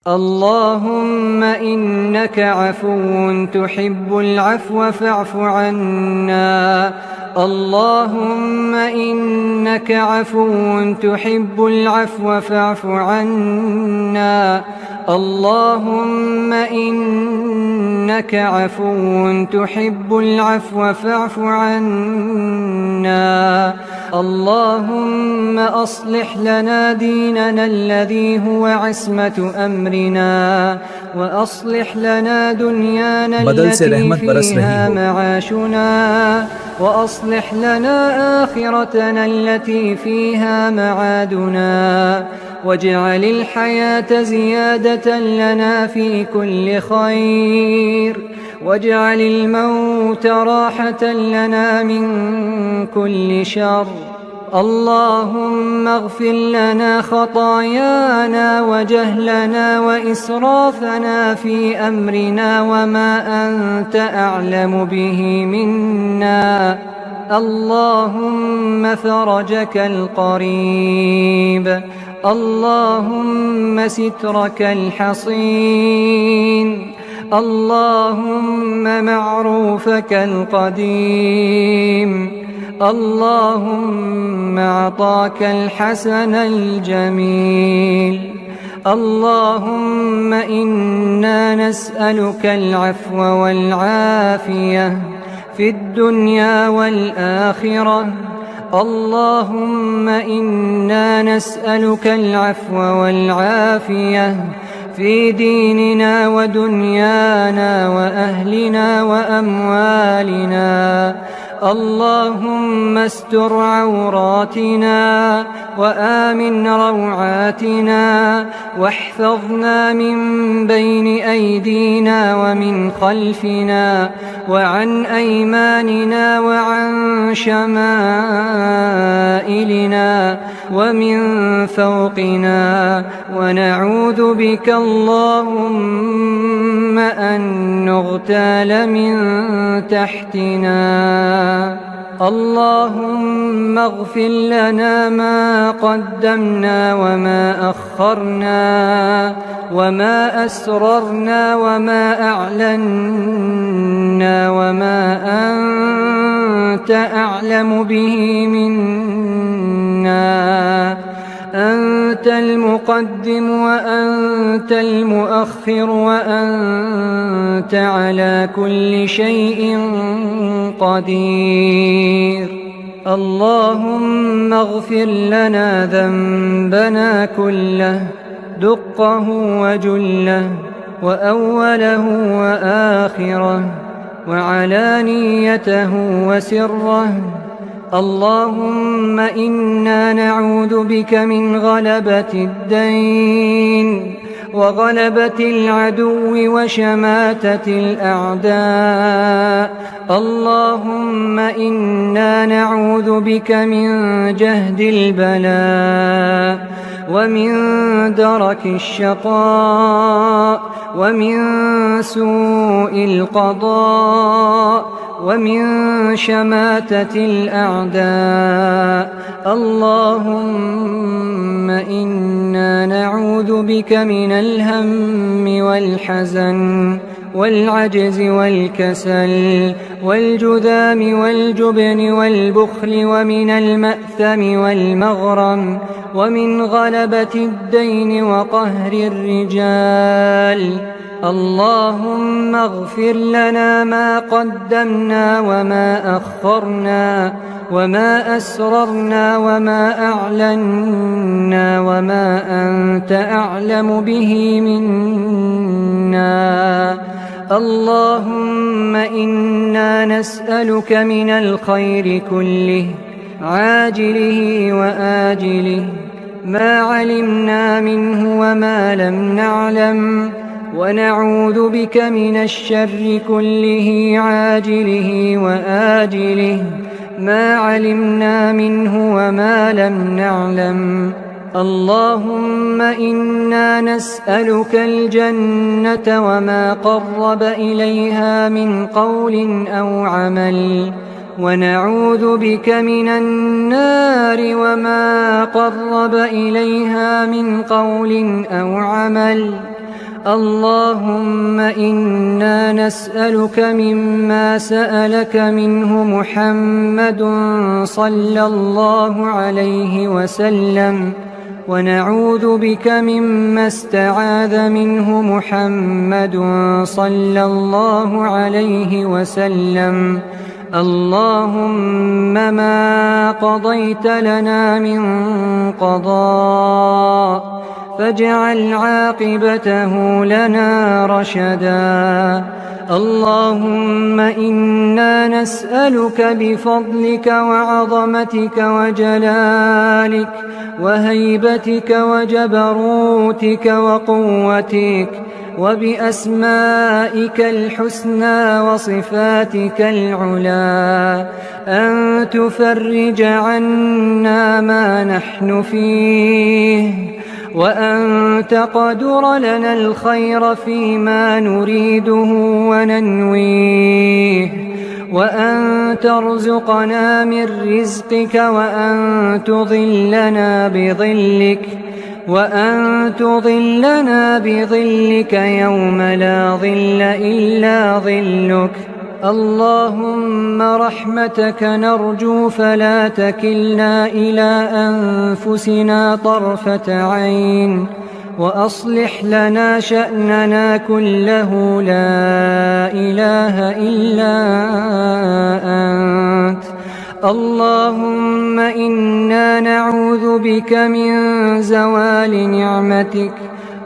اللهم إنك عفو تحب العفو فاعف عنا. اللهم إنك عفو تحب العفو فاعف عنا. اللهم إنك عفو تحب العفو فاعف عنا. اللهم أصلح لنا ديننا الذي هو عصمة أمرنا، وأصلح لنا دنيانا التي فيها معاشنا، وأصلح لنا آخرتنا التي فيها معادنا، واجعل الحياة زيادة لنا في كل خير، واجعل الموت راحة لنا من كل شر. اللهم اغفر لنا خطايانا وجهلنا وإسرافنا في أمرنا وما أنت أعلم به منا. اللهم فرجك القريب، اللهم سترك الحصين، اللهم معروفك القديم، اللهم عطاك الحسن الجميل. اللهم إنا نسألك العفو والعافية في الدنيا والآخرة. اللهم إنا نسألك العفو والعافية في ديننا ودنيانا وأهلنا وأموالنا. اللهم استر عوراتنا وآمن روعاتنا، واحفظنا من بين أيدينا ومن خلفنا وعن أيماننا وعن شمائلنا ومن فوقنا، ونعوذ بك اللهم أن نغتال من تحتنا. اللهم اغفر لنا ما قدمنا وما أخرنا وما أسررنا وما أعلنا وما أنت أعلم به منا. أنت المقدم وأنت المؤخر وأنت على كل شيء قدير. اللهم اغفر لنا ذنبنا كله، دقه وجله وأوله وآخره وعلانيته وسره. اللهم إنا نعوذ بك من غلبة الدين وغلبة العدو وشماتة الأعداء. اللهم إنا نعوذ بك من جهد البلاء ومن درك الشقاء ومن سوء القضاء ومن شماتة الأعداء. اللهم إنا نعوذ بك من الهم والحزن والعجز والكسل والجذام والجبن والبخل ومن المأثم والمغرم ومن غلبة الدين وقهر الرجال. اللهم اغفر لنا ما قدمنا وما أخرنا وما أسررنا وما أعلنا وما أنت أعلم به منا. اللهم إنا نسألك من الخير كله عاجله وآجله ما علمنا منه وما لم نعلم، ونعوذ بك من الشر كله عاجله وآجله ما علمنا منه وما لم نعلم. اللهم إنا نسألك الجنة وما قرب إليها من قول أو عمل، ونعوذ بك من النار وما قرب إليها من قول أو عمل. اللهم إنا نسألك مما سألك منه محمد صلى الله عليه وسلم، ونعوذ بك مما استعاذ منه محمد صلى الله عليه وسلم. اللهم ما قضيت لنا من قضاء فاجعل عاقبته لنا رشدا. اللهم إنا نسألك بفضلك وعظمتك وجلالك وهيبتك وجبروتك وقوتك وبأسمائك الحسنى وصفاتك العلى أن تفرج عنا ما نحن فيه، وأن تقدر لنا الخير فيما نريده وننويه، وأن ترزقنا من رزقك، وأن تظلنا بظلك يوم لا ظل إلا ظلك. اللهم رحمتك نرجو فلا تكلنا إلى أنفسنا طرفة عين، وأصلح لنا شأننا كله لا إله إلا أنت. اللهم إنا نعوذ بك من زوال نعمتك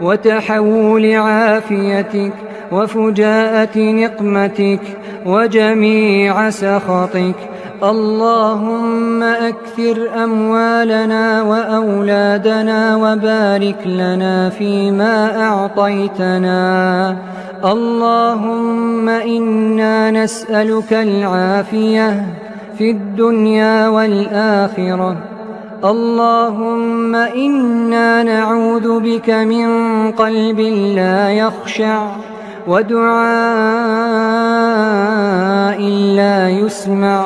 وتحول عافيتك وفجاءة نقمتك وجميع سخطك. اللهم أكثر أموالنا وأولادنا وبارك لنا فيما أعطيتنا. اللهم إنا نسألك العافية في الدنيا والآخرة. اللهم إنا نعوذ بك من قلب لا يخشع، ودعاء لا يسمع،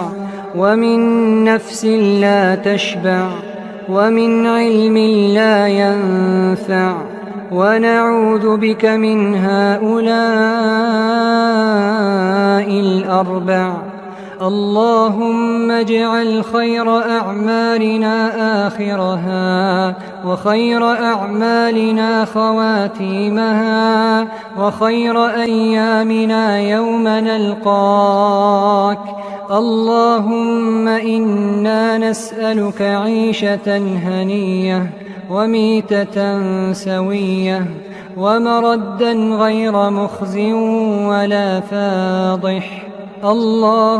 ومن نفس لا تشبع، ومن علم لا ينفع، ونعوذ بك من هؤلاء الأربع. اللهم اجعل خير أعمالنا آخرها، وخير أعمالنا خواتيمها، وخير أيامنا يوم نلقاك. اللهم إنا نسألك عيشة هنية وميتة سوية ومردا غير مخز ولا فاضح. اللهم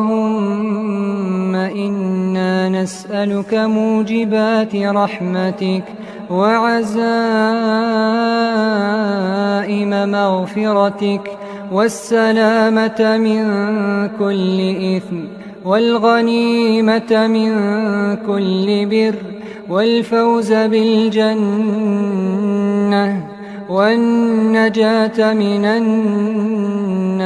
إنا نسألك موجبات رحمتك وعزائم مغفرتك والسلامة من كل إثم والغنيمة من كل بر والفوز بالجنة والنجاة من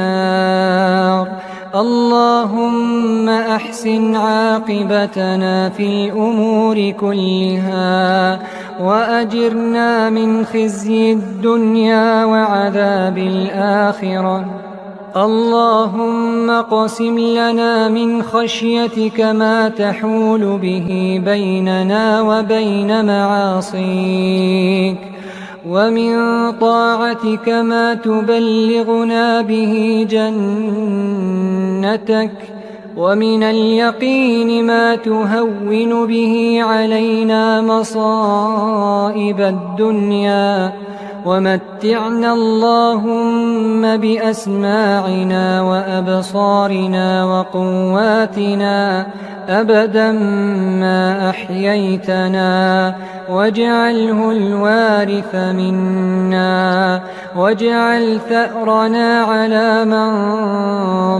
النار. اللهم أحسن عاقبتنا في الأمور كلها، وأجرنا من خزي الدنيا وعذاب الآخرة. اللهم اقسم لنا من خشيتك ما تحول به بيننا وبين معاصيك، ومن طاعتك ما تبلغنا به جنتك، ومن اليقين ما تهون به علينا مصائب الدنيا. ومتعنا اللهم بأسماعنا وأبصارنا وقواتنا أبدا ما أحييتنا، واجعله الوارث منا، واجعل ثأرنا على من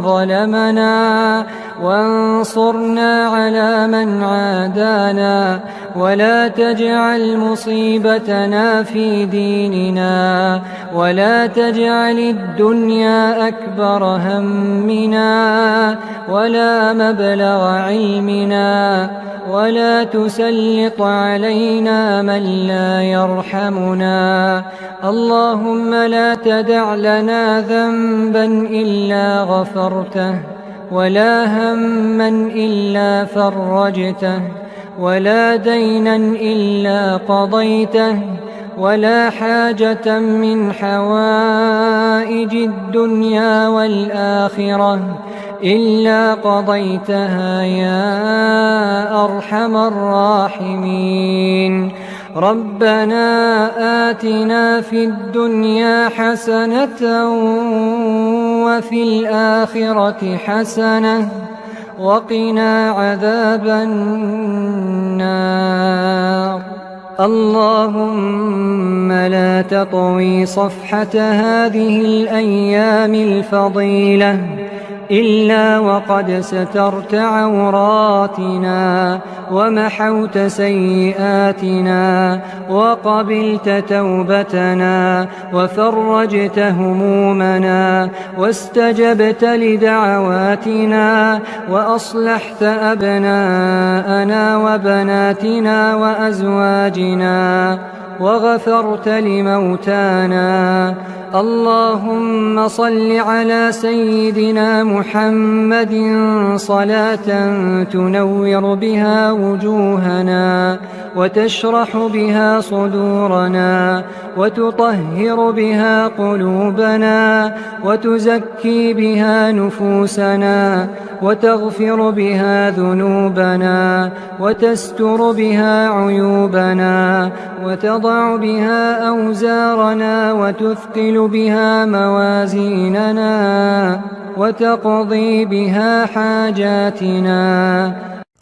ظلمنا، وانصرنا على من عادانا، ولا تجعل مصيبتنا في ديننا، ولا تجعل الدنيا أكبر همنا ولا مبلغ علمنا، ولا تسلط علينا من لا يرحمنا. اللهم لا تدع لنا ذنبا إلا غفرته، ولا هما إلا فرجته، ولا دينا إلا قضيته، ولا حاجة من حوائج الدنيا والآخرة إلا قضيتها يا أرحم الراحمين. ربنا آتنا في الدنيا حسنة وفي الآخرة حسنة وقنا عذاب النار. اللهم لا تطوي صفحة هذه الأيام الفضيلة إلا وقد سترت عوراتنا ومحوت سيئاتنا وقبلت توبتنا وفرجت همومنا واستجبت لدعواتنا وأصلحت أبناءنا وبناتنا وأزواجنا وغفرت لموتانا. اللهم صل على سيدنا محمد صلاة تنور بها وجوهنا وتشرح بها صدورنا وتطهر بها قلوبنا وتزكي بها نفوسنا وتغفر بها ذنوبنا وتستر بها عيوبنا وتضع بها أوزارنا وتثقل بها موازيننا وتقضي بها حاجاتنا.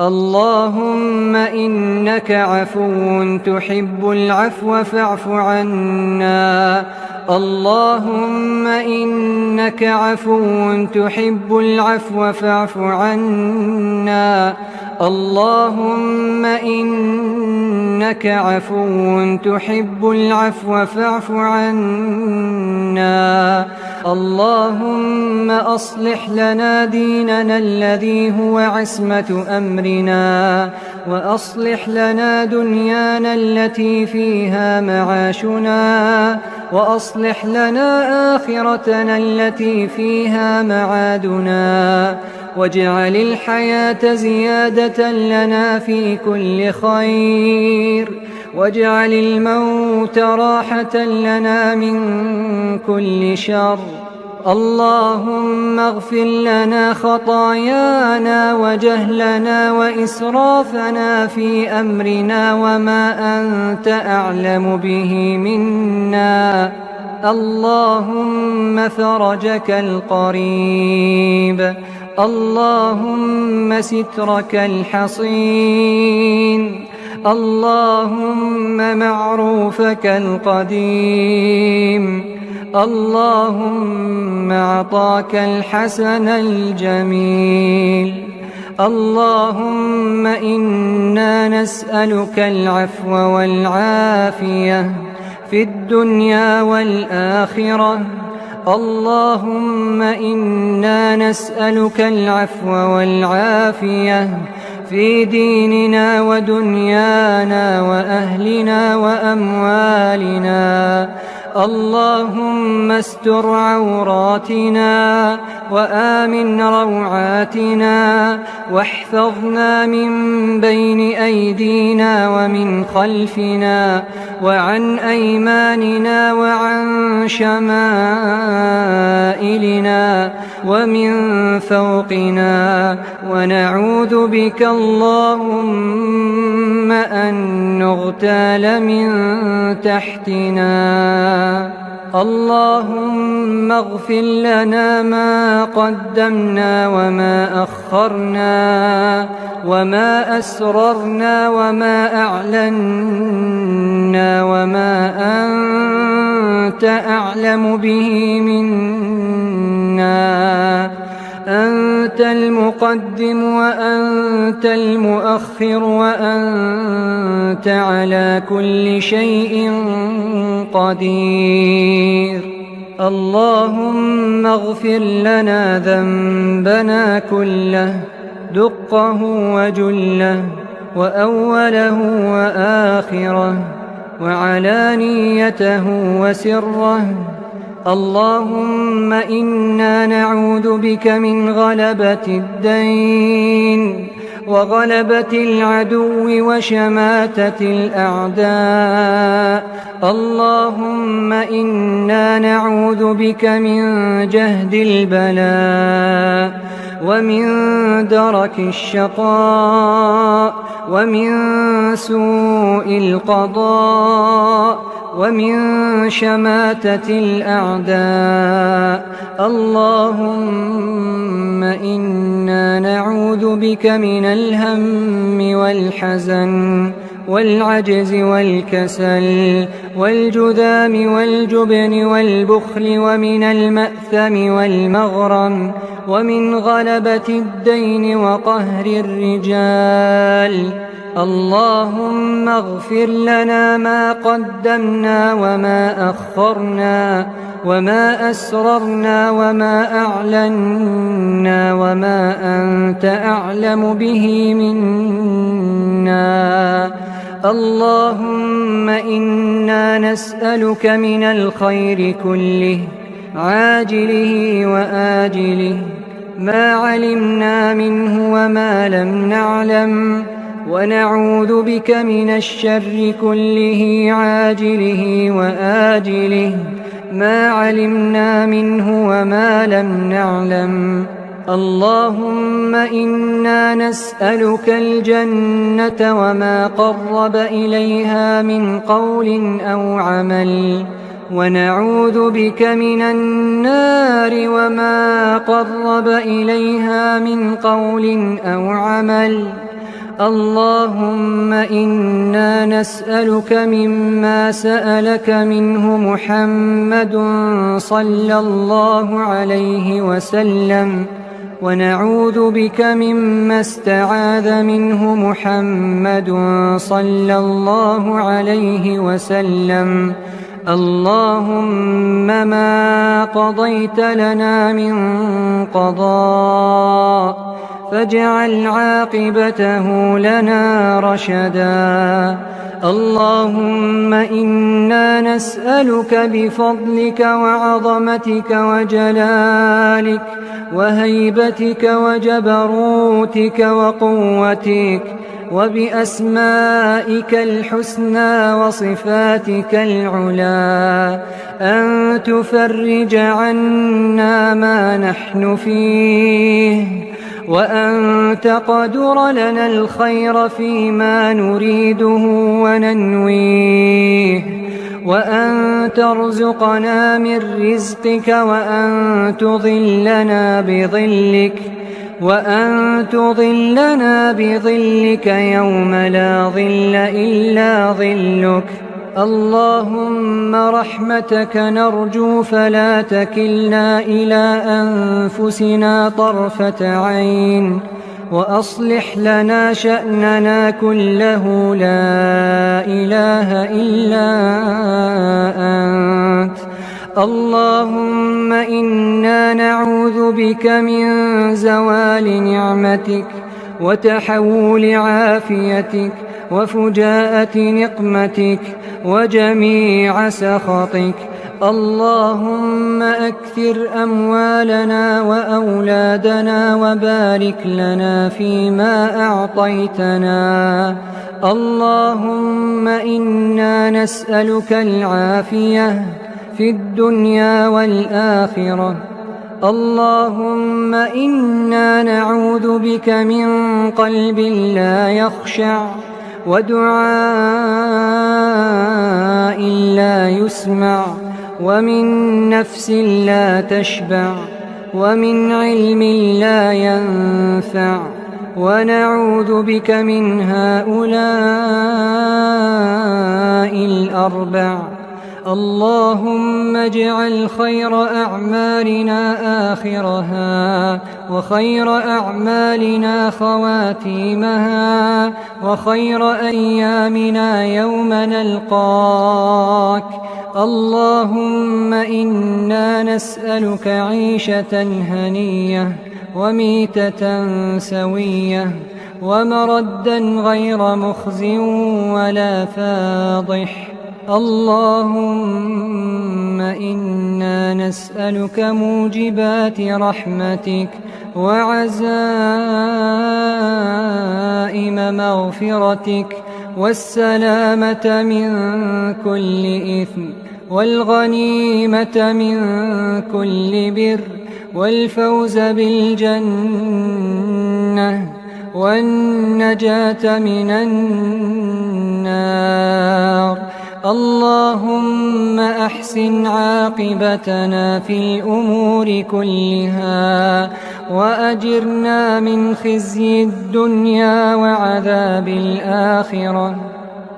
اللهم إنك عفو تحب العفو فاعف عنا. اللهم إنك عفو تحب العفو فاعف عنا. اللهم إنك عفو تحب العفو فاعف عنا. اللهم أصلح لنا ديننا الذي هو عصمة أمرنا، وأصلح لنا دنيانا التي فيها معاشنا، وأصلح لنا آخرتنا التي فيها معادنا، واجعل الحياة زيادة لنا في كل خير، واجعل الموت راحة لنا من كل شر. اللهم اغفر لنا خطايانا وجهلنا وإسرافنا في أمرنا وما أنت أعلم به منا. اللهم فرجك القريب، اللهم سترك الحصين، اللهم معروفك القديم، اللهم عطاك الحسن الجميل. اللهم إنا نسألك العفو والعافية في الدنيا والآخرة. اللهم إنا نسألك العفو والعافية في ديننا ودنيانا وأهلنا وأموالنا. اللهم استر عوراتنا وآمن روعاتنا، واحفظنا من بين أيدينا ومن خلفنا وعن أيماننا وعن شمائلنا ومن فوقنا، ونعوذ بك اللهم أن نغتال من تحتنا. اللهم اغفر لنا ما قدمنا وما أخرنا وما أسررنا وما أعلنا وما أنت أعلم به منا. أنت المقدم وأنت المؤخر وأنت على كل شيء قدير. اللهم اغفر لنا ذنبنا كله دقه وجله وأوله وآخره وعلانيته وسره. اللهم إنا نعوذ بك من غلبة الدين وغلبة العدو وشماتة الأعداء. اللهم إنا نعوذ بك من جهد البلاء ومن درك الشقاء ومن سوء القضاء ومن شماتة الأعداء. اللهم إنا نعوذ بك من الهم والحزن والعجز والكسل والجذام والجبن والبخل ومن المأثم والمغرم ومن غلبة الدين وقهر الرجال. اللهم اغفر لنا ما قدمنا وما أخرنا وما أسررنا وما أعلنا وما أنت أعلم به منا. اللهم إنا نسألك من الخير كله عاجله وآجله ما علمنا منه وما لم نعلم، ونعوذ بك من الشر كله عاجله وآجله ما علمنا منه وما لم نعلم. اللهم إنا نسألك الجنة وما قرب إليها من قول أو عمل، ونعوذ بك من النار وما قرب إليها من قول أو عمل. اللهم إنا نسألك مما سألك منه محمد صلى الله عليه وسلم، ونعوذ بك مما استعاذ منه محمد صلى الله عليه وسلم. اللهم ما قضيت لنا من قضاء فاجعل عاقبته لنا رشدا. اللهم إنا نسألك بفضلك وعظمتك وجلالك وهيبتك وجبروتك وقوتك وبأسمائك الحسنى وصفاتك العلى أن تفرج عنا ما نحن فيه، وأن تقدر لنا الخير فيما نريده وننويه، وأن ترزقنا من رزقك، وأن تظلنا بظلك يوم لا ظل إلا ظلك. اللهم رحمتك نرجو فلا تكلنا إلى أنفسنا طرفة عين، وأصلح لنا شأننا كله لا إله إلا أنت. اللهم إنا نعوذ بك من زوال نعمتك وتحول عافيتك وفجاءة نقمتك وجميع سخطك. اللهم أكثر أموالنا وأولادنا وبارك لنا فيما أعطيتنا. اللهم إنا نسألك العافية في الدنيا والآخرة. اللهم إنا نعوذ بك من قلب لا يخشع ودعاء لا يسمع ومن نفس لا تشبع ومن علم لا ينفع، ونعوذ بك من هؤلاء الأربع. اللهم اجعل خير أعمالنا آخرها، وخير أعمالنا خواتيمها، وخير أيامنا يوم نلقاك. اللهم إنا نسألك عيشة هنية، وميتة سوية، ومردا غير مخز ولا فاضح. اللهم إنا نسألك موجبات رحمتك، وعزائم مغفرتك، والسلامة من كل إثم، والغنيمة من كل بر، والفوز بالجنة، والنجاة من النار. اللهم أحسن عاقبتنا في الأمور كلها، وأجرنا من خزي الدنيا وعذاب الآخرة.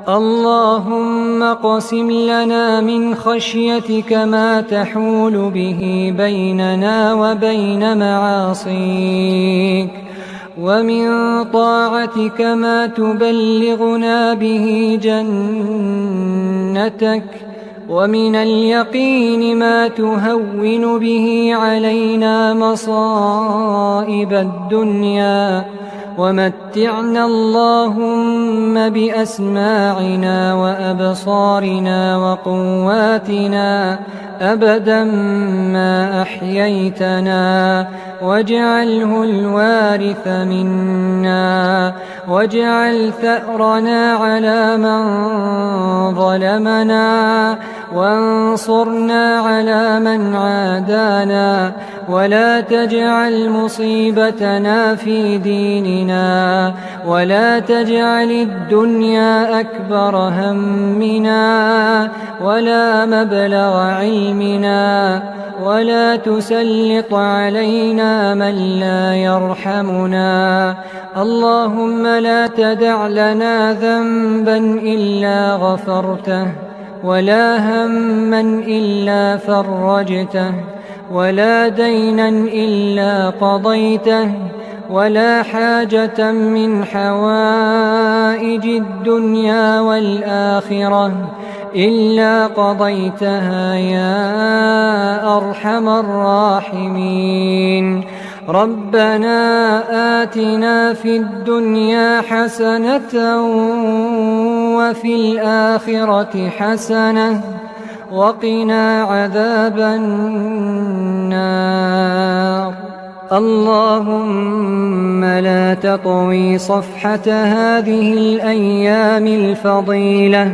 اللهم اقسم لنا من خشيتك ما تحول به بيننا وبين معاصيك، ومن طاعتك ما تبلغنا به جنتك، ومن اليقين ما تهون به علينا مصائب الدنيا. ومتعنا اللهم بأسماعنا وأبصارنا وقواتنا أبدا ما أحييتنا، واجعله الوارث منا، واجعل ثأرنا على من ظلمنا، وانصرنا على من عادانا، ولا تجعل مصيبتنا في ديننا، ولا تجعل الدنيا أكبر همنا، ولا مبلغ علمنا، ولا تسلط علينا من لا يرحمنا. اللهم لا تدع لنا ذنبا إلا غفرته، ولا هما إلا فرجته، ولا دينا إلا قضيته، ولا حاجة من حوائج الدنيا والآخرة إلا قضيتها يا أرحم الراحمين. ربنا آتنا في الدنيا حسنة، وفي الآخرة حسنة، وقنا عذاب النار. اللهم لا تطوي صفحة هذه الأيام الفضيلة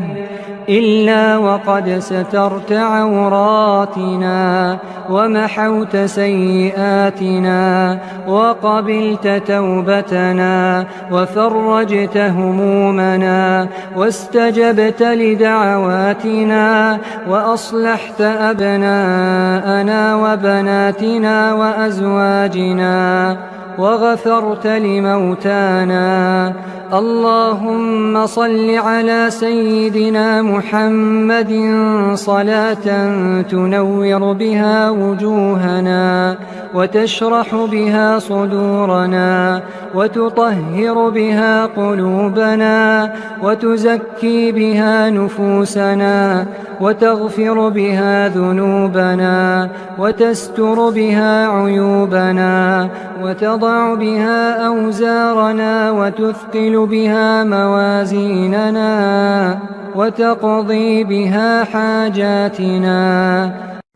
إلا وقد سترت عوراتنا، ومحوت سيئاتنا، وقبلت توبتنا، وفرجت همومنا، واستجبت لدعواتنا، وأصلحت أبناءنا وبناتنا وأزواجنا، وغفرت لموتانا. اللهم صل على سيدنا محمد صلاة تنور بها وجوهنا، وتشرح بها صدورنا، وتطهر بها قلوبنا، وتزكي بها نفوسنا، وتغفر بها ذنوبنا، وتستر بها عيوبنا، وتضع بها أوزارنا، وتثقل بها موازيننا، وتقضي بها حاجاتنا.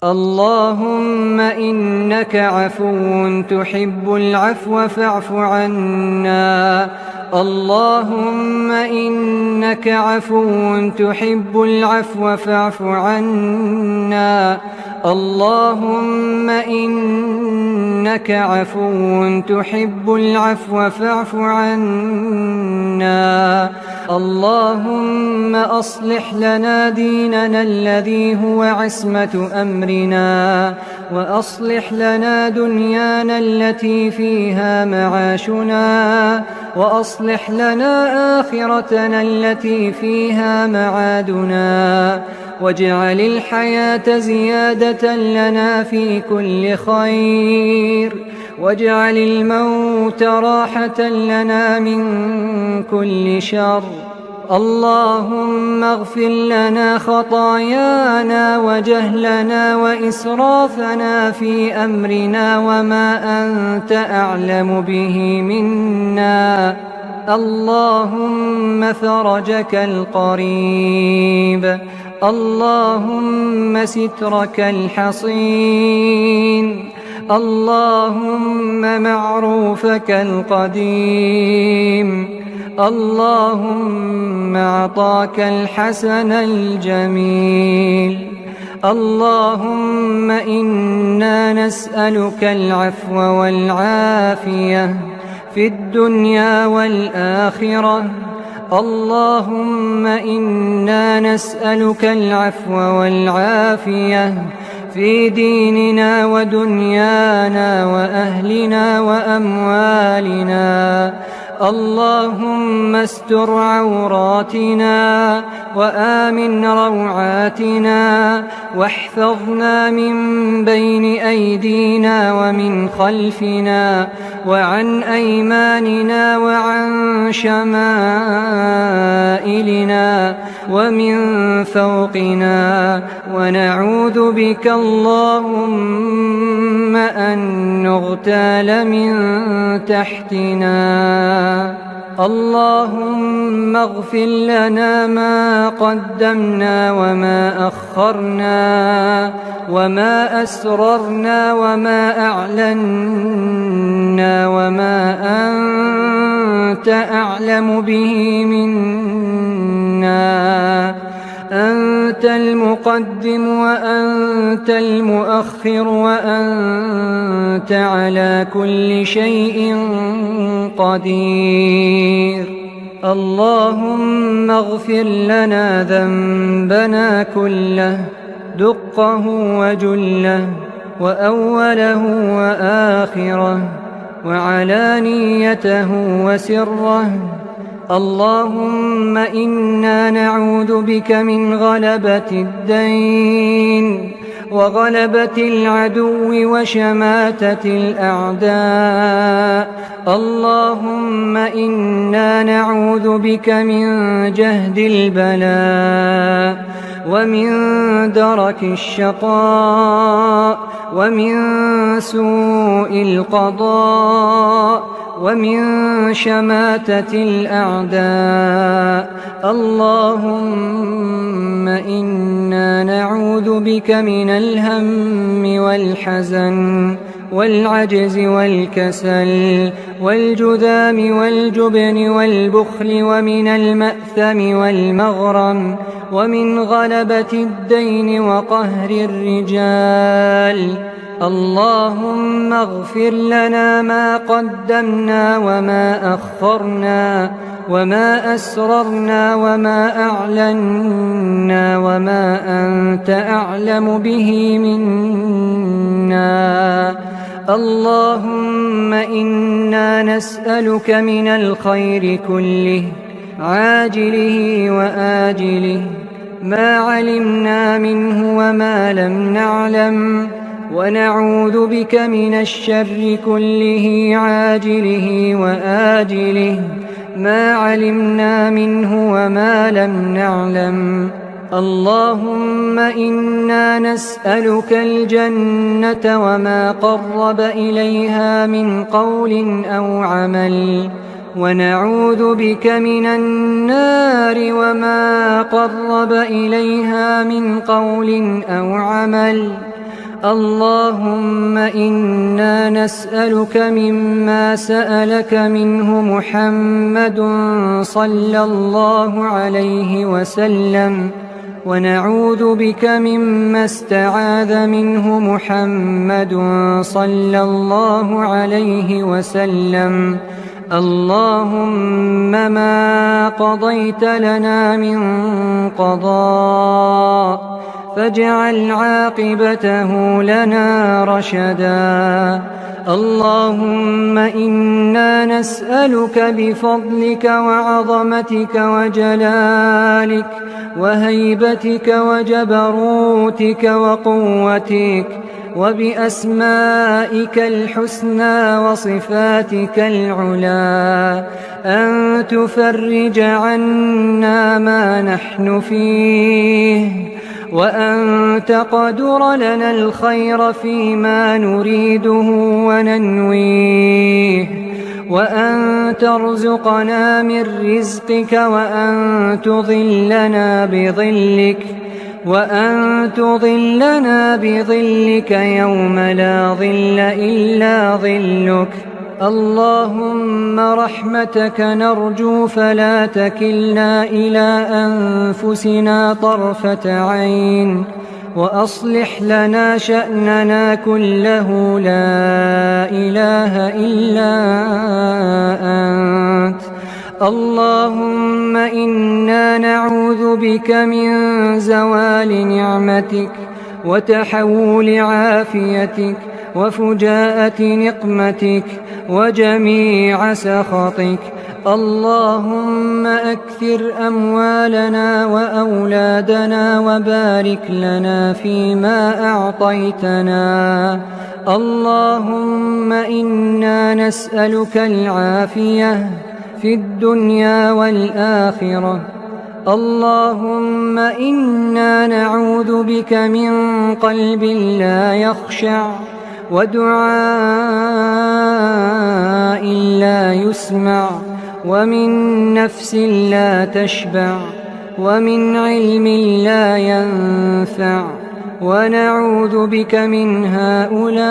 اللهم إنك عفو تحب العفو فاعف عنا. اللهم إنك عفو تحب العفو فاعف عنا. اللهم إنك عفو تحب العفو فاعف عنا. اللهم أصلح لنا ديننا الذي هو عصمة أمرنا، وأصلح لنا دنيانا التي فيها معاشنا، وأصلح لنا آخرتنا التي فيها معادنا، واجعل الحياة زيادة لنا في كل خير، واجعل الموت راحة لنا من كل شر. اللهم اغفر لنا خطايانا وجهلنا وإسرافنا في أمرنا وما أنت أعلم به منا. اللهم فرجك القريب، اللهم سترك الحصين، اللهم معروفك القديم، اللهم عطاك الحسن الجميل. اللهم إنا نسألك العفو والعافية في الدنيا والآخرة. اللهم إنا نسألك العفو والعافية في ديننا ودنيانا وأهلنا وأموالنا. اللهم استر عوراتنا وآمن روعاتنا، واحفظنا من بين أيدينا ومن خلفنا وعن أيماننا وعن شمائلنا ومن فوقنا، ونعوذ بك اللهم أن نغتال من تحتنا. اللهم اغفر لنا ما قدمنا وما أخرنا وما أسررنا وما أعلنا وما أنت أعلم به منا. أنت المقدم وأنت المؤخر وأنت على كل شيء قدير. اللهم اغفر لنا ذنبنا كله، دقه وجله وأوله وآخره وعلانيته وسره. اللهم إنا نعوذ بك من غلبة الدين وغلبة العدو وشماتة الأعداء. اللهم إنا نعوذ بك من جهد البلاء ومن درك الشقاء ومن سوء القضاء ومن شماتة الأعداء. اللهم إنا نعوذ بك من الهم والحزن والعجز والكسل والجذام والجبن والبخل ومن المأثم والمغرم ومن غلبة الدين وقهر الرجال. اللهم اغفر لنا ما قدمنا وما أخرنا وما أسررنا وما أعلنا وما أنت أعلم به منا. اللهم إنا نسألك من الخير كله عاجله وآجله ما علمنا منه وما لم نعلم، ونعوذ بك من الشر كله عاجله وآجله ما علمنا منه وما لم نعلم. اللهم إنا نسألك الجنة وما قرب إليها من قول أو عمل، ونعوذ بك من النار وما قرب إليها من قول أو عمل. اللهم إنا نسألك مما سألك منه محمد صلى الله عليه وسلم، ونعوذ بك مما استعاذ منه محمد صلى الله عليه وسلم. اللهم ما قضيت لنا من قضاء فاجعل عاقبته لنا رشدا. اللهم إنا نسألك بفضلك وعظمتك وجلالك وهيبتك وجبروتك وقوتك وبأسمائك الحسنى وصفاتك العلى أن تفرج عنا ما نحن فيه، وأن تقدر لنا الخير فيما نريده وننويه، وأن ترزقنا من رزقك، وأن تظلنا بظلك يوم لا ظل إلا ظلك. اللهم رحمتك نرجو فلا تكلنا إلى أنفسنا طرفة عين، وأصلح لنا شأننا كله، لا إله إلا أنت. اللهم إنا نعوذ بك من زوال نعمتك وتحول عافيتك وفجاءة نقمتك وجميع سخطك. اللهم أكثر أموالنا وأولادنا وبارك لنا فيما أعطيتنا. اللهم إنا نسألك العافية في الدنيا والآخرة. اللهم إنا نعوذ بك من قلب لا يخشع، ودعاء لا يسمع، ومن نفس لا تشبع، ومن علم لا ينفع، ونعوذ بك من هؤلاء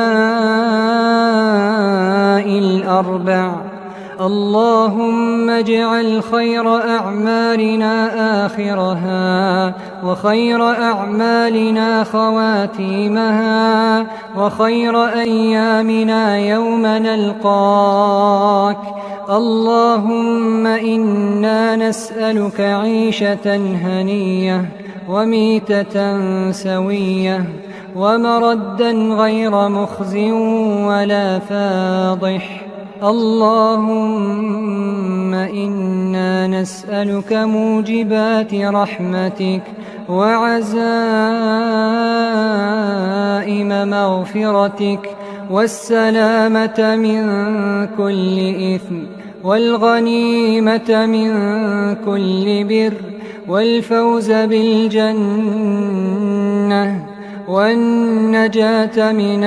الأربع. اللهم اجعل خير أعمالنا آخرها، وخير أعمالنا خواتيمها، وخير أيامنا يوم نلقاك. اللهم إنا نسألك عيشة هنية وميتة سوية ومردا غير مخز ولا فاضح. اللهم إنا نسألك موجبات رحمتك وعزائم مغفرتك والسلامة من كل إثم والغنيمة من كل بر والفوز بالجنة والنجاة من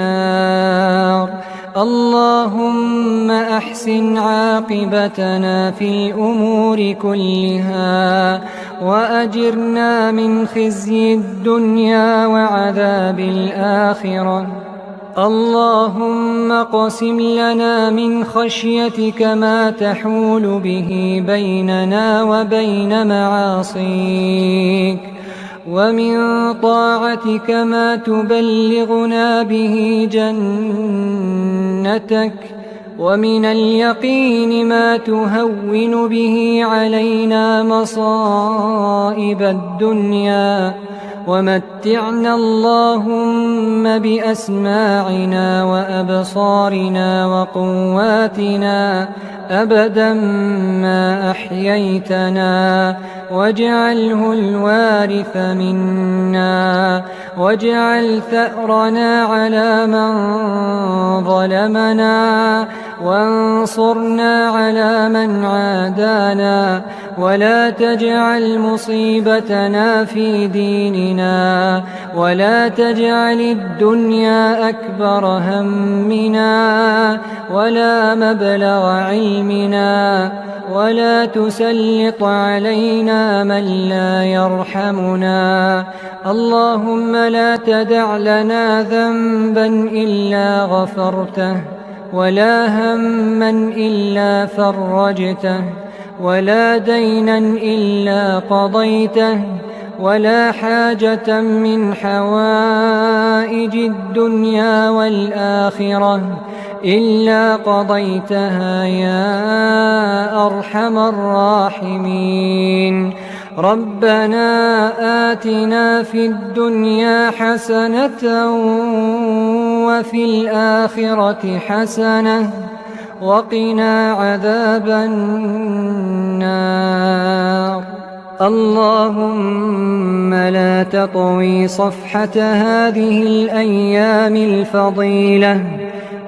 النار. اللهم أحسن عاقبتنا في الأمور كلها، وأجرنا من خزي الدنيا وعذاب الآخرة. اللهم اقسم لنا من خشيتك ما تحول به بيننا وبين معاصيك، ومن طاعتك ما تبلغنا به جنتك، ومن اليقين ما تهون به علينا مصائب الدنيا. ومتعنا اللهم بأسماعنا وأبصارنا وقواتنا أبدا ما أحييتنا، واجعله الوارث منا، واجعل ثأرنا على من ظلمنا، وانصرنا على من عادانا، ولا تجعل مصيبتنا في ديننا، ولا تجعل الدنيا أكبر همنا ولا مبلغ علمنا، ولا تسلط علينا من لا يرحمنا. اللهم لا تدع لنا ذنبا إلا غفرته، ولا هما إلا فرجته، ولا دينا إلا قضيته، ولا حاجة من حوائج الدنيا والآخرة إلا قضيتها يا أرحم الراحمين. ربنا آتنا في الدنيا حسنة وفي الآخرة حسنة وقنا عذاب النار. اللهم لا تطوي صفحة هذه الأيام الفضيلة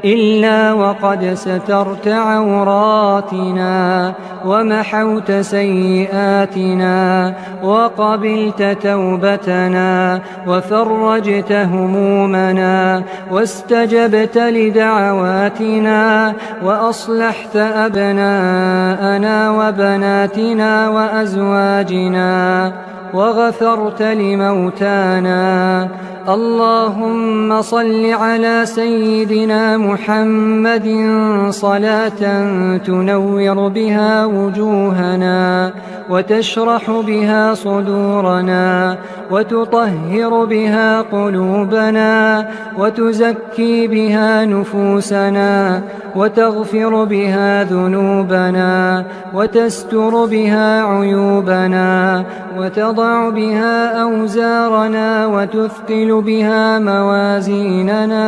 إلا وقد سترت عوراتنا ومحوت سيئاتنا وقبلت توبتنا وفرجت همومنا واستجبت لدعواتنا وأصلحت أبناءنا وبناتنا وأزواجنا وغفرت لموتانا. اللهم صل على سيدنا محمد صلاة تنور بها وجوهنا وتشرح بها صدورنا وتطهر بها قلوبنا وتزكي بها نفوسنا وتغفر بها ذنوبنا وتستر بها عيوبنا وتضع بها أوزارنا وتثقل بها موازيننا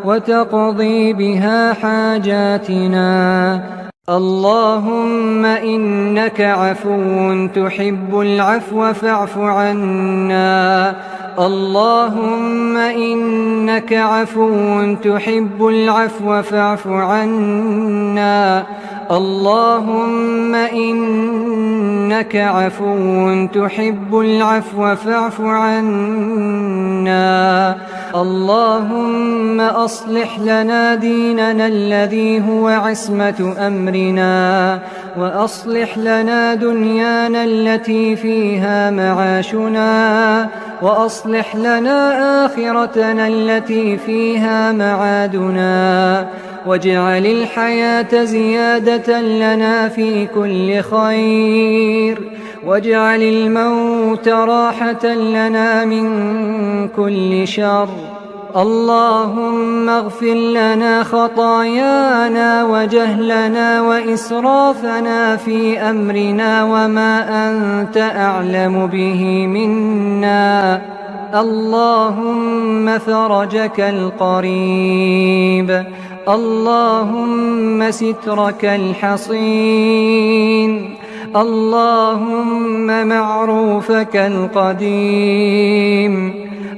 وتقضي بها حاجاتنا. اللهم إنك عفو تحب العفو فاعف عنا. اللهم إنك عفو تحب العفو فاعف عنا. اللهم إنك عفو تحب العفو فاعف عنا. اللهم أصلح لنا ديننا الذي هو عصمة أمرنا وأصلح لنا دنيانا التي فيها معاشنا وأصلح لنا آخرتنا التي فيها معادنا واجعل الحياة زيادة لنا في كل خير واجعل الموت راحة لنا من كل شر. اللهم اغفر لنا خطايانا وجهلنا وإسرافنا في أمرنا وما أنت أعلم به منا. اللهم فرجك القريب. اللهم سترك الحصين. اللهم معروفك القديم.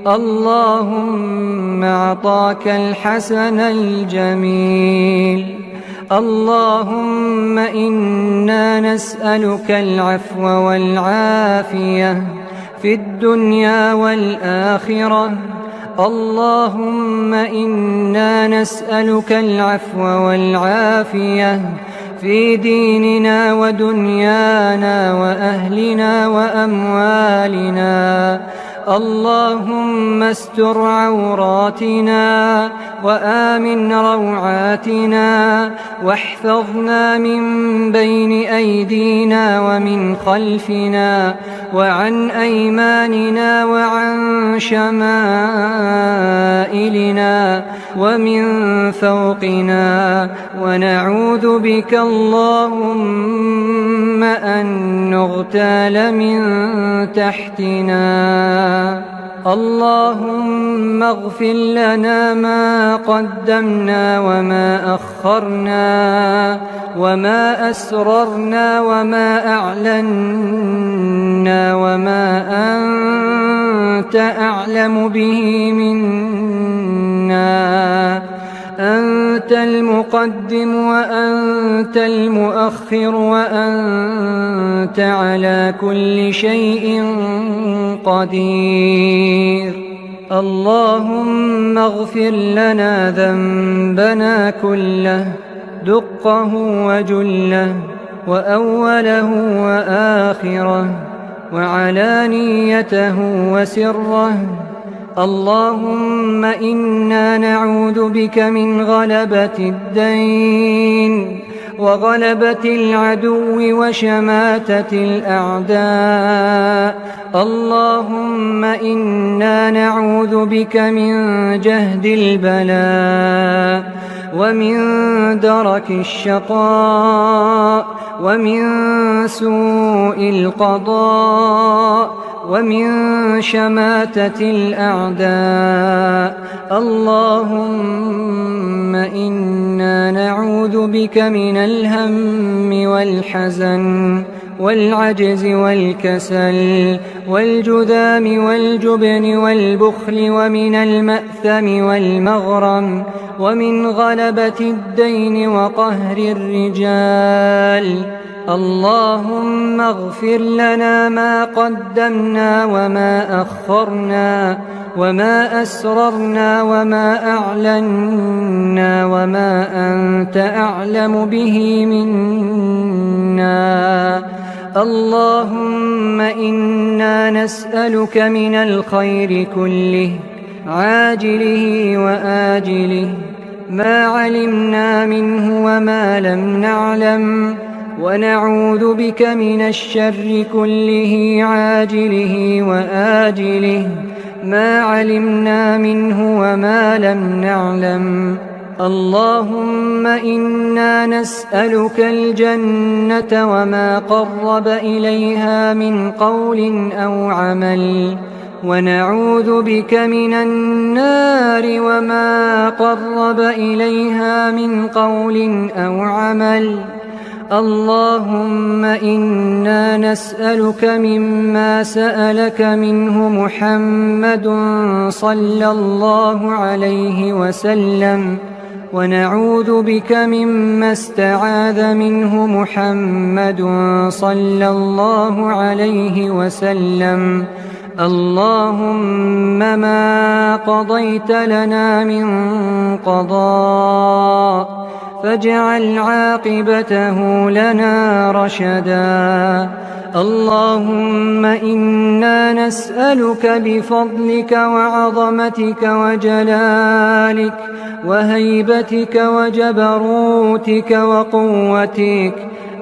اللهم عطاك الحسن الجميل. اللهم إنا نسألك العفو والعافية في الدنيا والآخرة. اللهم إنا نسألك العفو والعافية في ديننا ودنيانا وأهلنا وأموالنا. اللهم استر عوراتنا وآمن روعاتنا واحفظنا من بين أيدينا ومن خلفنا وعن أيماننا وعن شمائلنا ومن فوقنا. ونعوذ بك اللهم أن نغتال من تحتنا. اللهم اغفر لنا ما قدمنا وما أخرنا وما أسررنا وما أعلنا وما أنت أعلم به منا. أنت المقدم وأنت المؤخر وأنت على كل شيء قدير. اللهم اغفر لنا ذنبنا كله دقه وجله وأوله وآخره وعلانيته وسره. اللهم إنا نعوذ بك من غلبة الدين وغلبة العدو وشماتة الأعداء. اللهم إنا نعوذ بك من جهد البلاء ومن درك الشقاء ومن سوء القضاء ومن شماتة الأعداء. اللهم إنا نعوذ بك من الهم والحزن والعجز والكسل والجذام والجبن والبخل ومن المأثم والمغرم ومن غلبة الدين وقهر الرجال. اللهم اغفر لنا ما قدمنا وما أخرنا وما أسررنا وما أعلنا وما أنت أعلم به منا. اللهم إنا نسألك من الخير كله عاجله وآجله ما علمنا منه وما لم نعلم، ونعوذ بك من الشر كله عاجله وآجله ما علمنا منه وما لم نعلم. اللهم إنا نسألك الجنة وما قرب إليها من قول أو عمل، ونعوذ بك من النار وما قرب إليها من قول أو عمل. اللهم إنا نسألك مما سألك منه محمد صلى الله عليه وسلم، ونعوذ بك مما استعاذ منه محمد صلى الله عليه وسلم. اللهم ما قضيت لنا من قضاء فاجعل عاقبته لنا رشدا. اللهم إنا نسألك بفضلك وعظمتك وجلالك وهيبتك وجبروتك وقوتك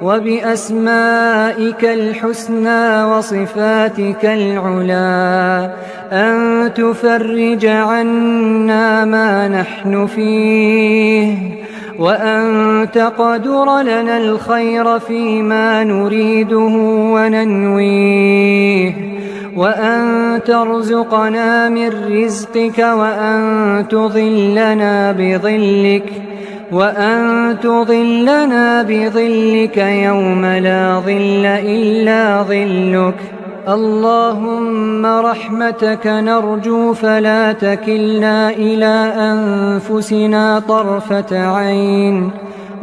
وبأسمائك الحسنى وصفاتك العلى أن تفرج عنا ما نحن فيه، وأن تقدر لنا الخير فيما نريده وننويه، وأن ترزقنا من رزقك، وأن تظلنا بظلك يوم لا ظل إلا ظلك. اللهم رحمتك نرجو فلا تكلنا إلى أنفسنا طرفة عين،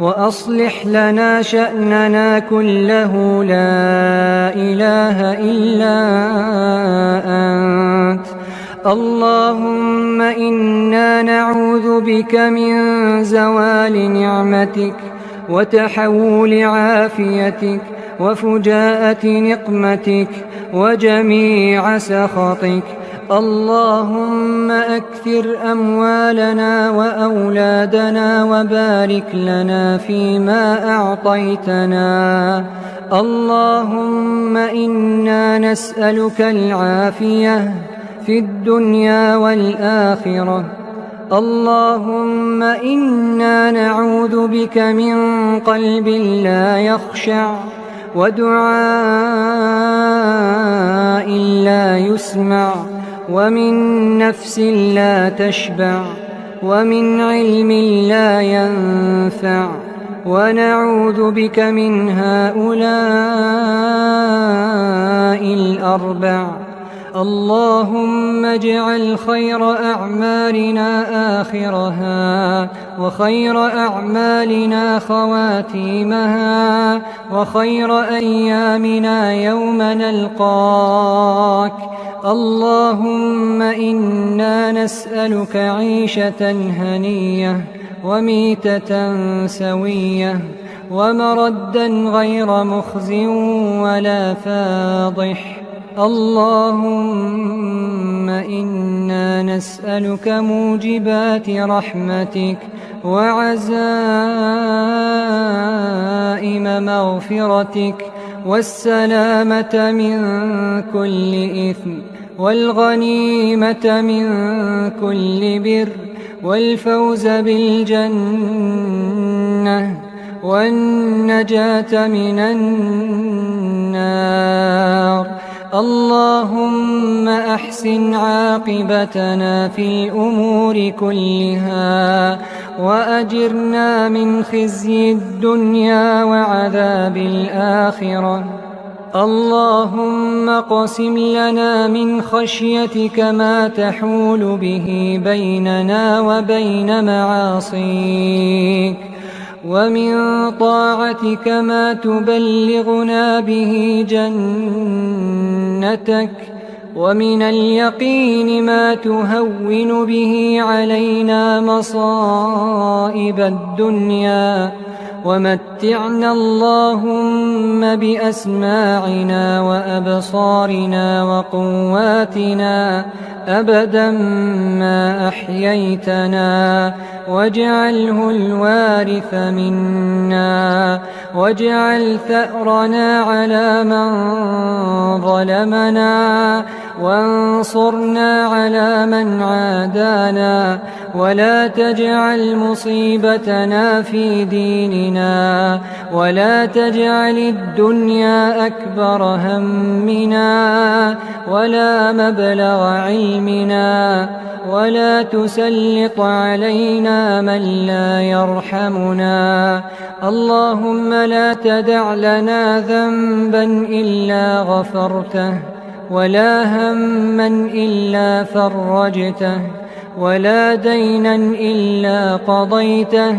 وأصلح لنا شأننا كله لا إله إلا أنت. اللهم إنا نعوذ بك من زوال نعمتك وتحول عافيتك وفجاءة نقمتك وجميع سخطك. اللهم أكثر أموالنا وأولادنا وبارك لنا فيما أعطيتنا. اللهم إنا نسألك العافية في الدنيا والآخرة. اللهم إنا نعوذ بك من قلب لا يخشع ودعاء لا يسمع ومن نفس لا تشبع ومن علم لا ينفع، ونعوذ بك من هؤلاء الأربع. اللهم اجعل خير أعمالنا آخرها، وخير أعمالنا خواتيمها، وخير أيامنا يوم نلقاك. اللهم إنا نسألك عيشة هنية وميتة سوية ومردا غير مخز ولا فاضح. اللهم إنا نسألك موجبات رحمتك وعزائم مغفرتك والسلامة من كل إثم والغنيمة من كل بر والفوز بالجنة والنجاة من النار. اللهم أحسن عاقبتنا في الأمور كلها وأجرنا من خزي الدنيا وعذاب الآخرة. اللهم اقسم لنا من خشيتك ما تحول به بيننا وبين معاصيك، ومن طاعتك ما تبلغنا به جنتك، ومن اليقين ما تهون به علينا مصائب الدنيا، ومتعنا اللهم بأسماعنا وأبصارنا وقواتنا أبدا ما أحييتنا، واجعله الوارث منا، واجعل ثأرنا على من ظلمنا، وانصرنا على من عادانا، ولا تجعل مصيبتنا في ديننا، ولا تجعل الدنيا أكبر همنا ولا مبلغ علمنا، ولا تسلط علينا من لا يرحمنا. اللهم لا تدع لنا ذنبا إلا غفرته، ولا هما إلا فرجته، ولا دينا إلا قضيته،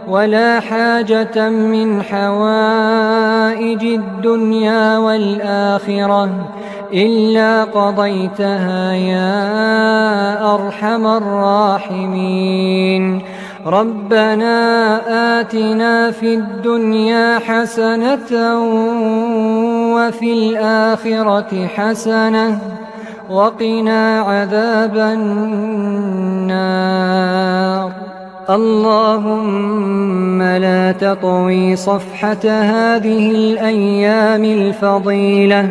ولا حاجة من حوائج الدنيا والآخرة إلا قضيتها يا أرحم الراحمين. ربنا آتنا في الدنيا حسنة وفي الآخرة حسنة وقنا عذاب النار. اللهم لا تطوي صفحة هذه الأيام الفضيلة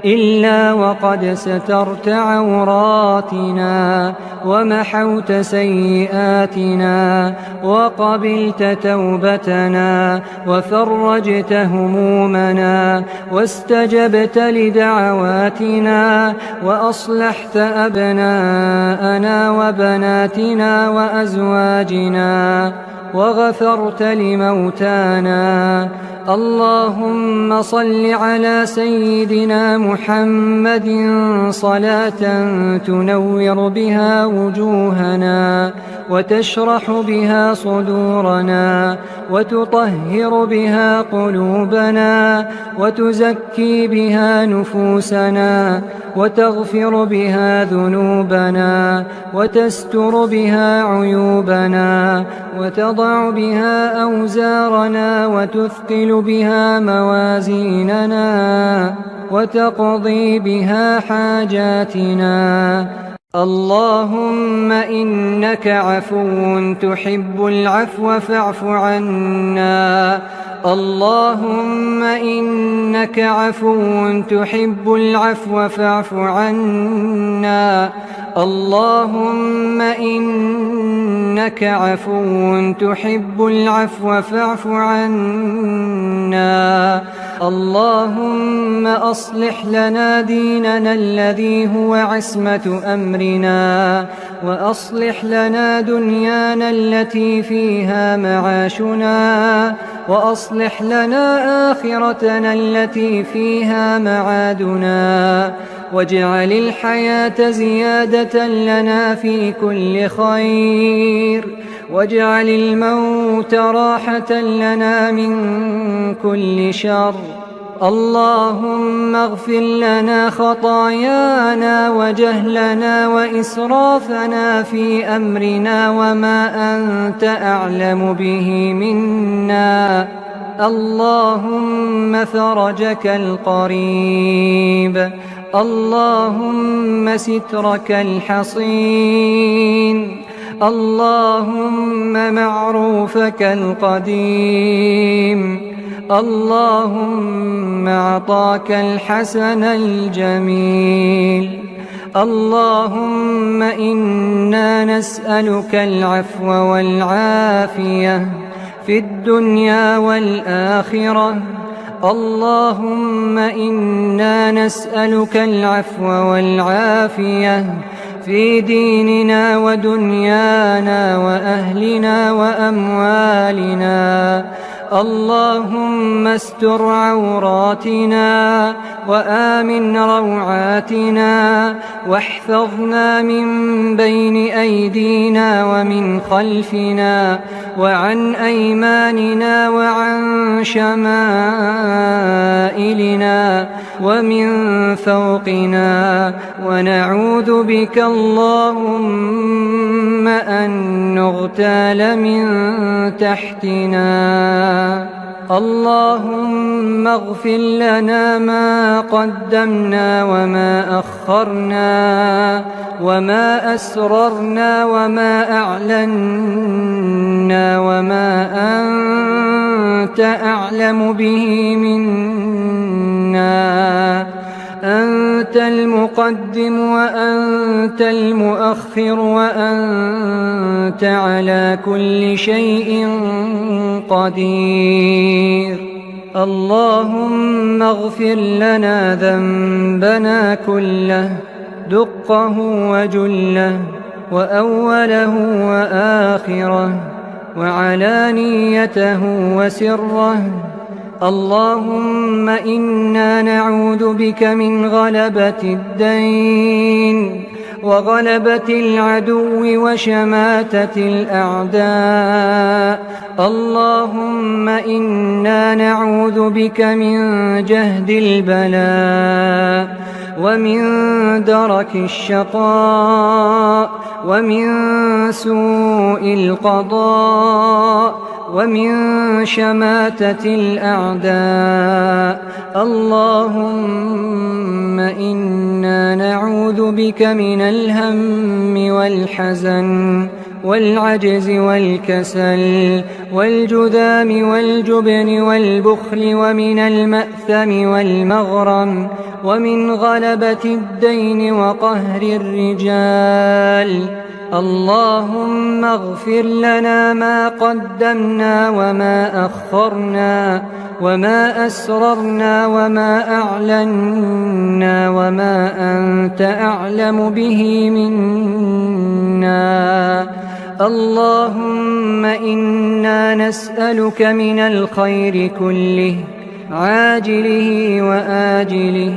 إلا وقد سترت عوراتنا ومحوت سيئاتنا وقبلت توبتنا وفرجت همومنا واستجبت لدعواتنا وأصلحت أبناءنا وبناتنا وأزواجنا وغفرت لموتانا. اللهم صل على سيدنا محمد صلاة تنور بها وجوهنا وتشرح بها صدورنا وتطهر بها قلوبنا وتزكي بها نفوسنا وتغفر بها ذنوبنا وتستر بها عيوبنا وتضع بها أوزارنا وتثقل بها موازيننا وتقضي بها حاجاتنا. اللهم إنك عفو تحب العفو فاعف عنا. اللهم إنك عفو تحب العفو فاعف عنا. اللهم إنك عفو تحب العفو فاعف عنا. اللهم أصلح لنا ديننا الذي هو عصمة أمرنا، وأصلح لنا دنيانا التي فيها معاشنا، وأصلح لنا آخرتنا التي فيها معادنا، واجعل الحياة زيادة لنا في كل خير، واجعل الموت راحة لنا من كل شر. اللهم اغفر لنا خطايانا وجهلنا وإسرافنا في أمرنا وما أنت أعلم به منا. اللهم فرجك القريب، اللهم سترك الحصين، اللهم معروفك القديم، اللهم عطاك الحسن الجميل، اللهم إنا نسألك العفو والعافية في الدنيا والآخرة. اللهم إنا نسألك العفو والعافية في ديننا ودنيانا وأهلنا وأموالنا. اللهم استر عوراتنا وآمن روعاتنا، واحفظنا من بين أيدينا ومن خلفنا وعن أيماننا وعن شمائلنا ومن فوقنا. ونعوذ بك اللهم أن نغتال من تحتنا. اللهم اغفر لنا ما قدمنا وما أخرنا وما أسررنا وما أعلنا وما أنت أعلم به منا. أنت المقدم وأنت المؤخر وأنت على كل شيء قدير. اللهم اغفر لنا ذنبنا كله، دقه وجله وأوله وآخره وعلانيته وسره. اللهم إنا نعوذ بك من غلبة الدين وغلبة العدو وشماتة الأعداء. اللهم إنا نعوذ بك من جهد البلاء ومن درك الشقاء ومن سوء القضاء ومن شماتة الأعداء. اللهم إنا نعوذ بك من الهم والحزن والعجز والكسل والجذام والجبن والبخل ومن المأثم والمغرم ومن غلبة الدين وقهر الرجال. اللهم اغفر لنا ما قدمنا وما أخرنا وما أسررنا وما أعلنا وما أنت أعلم به منا. اللهم إنا نسألك من الخير كله عاجله وآجله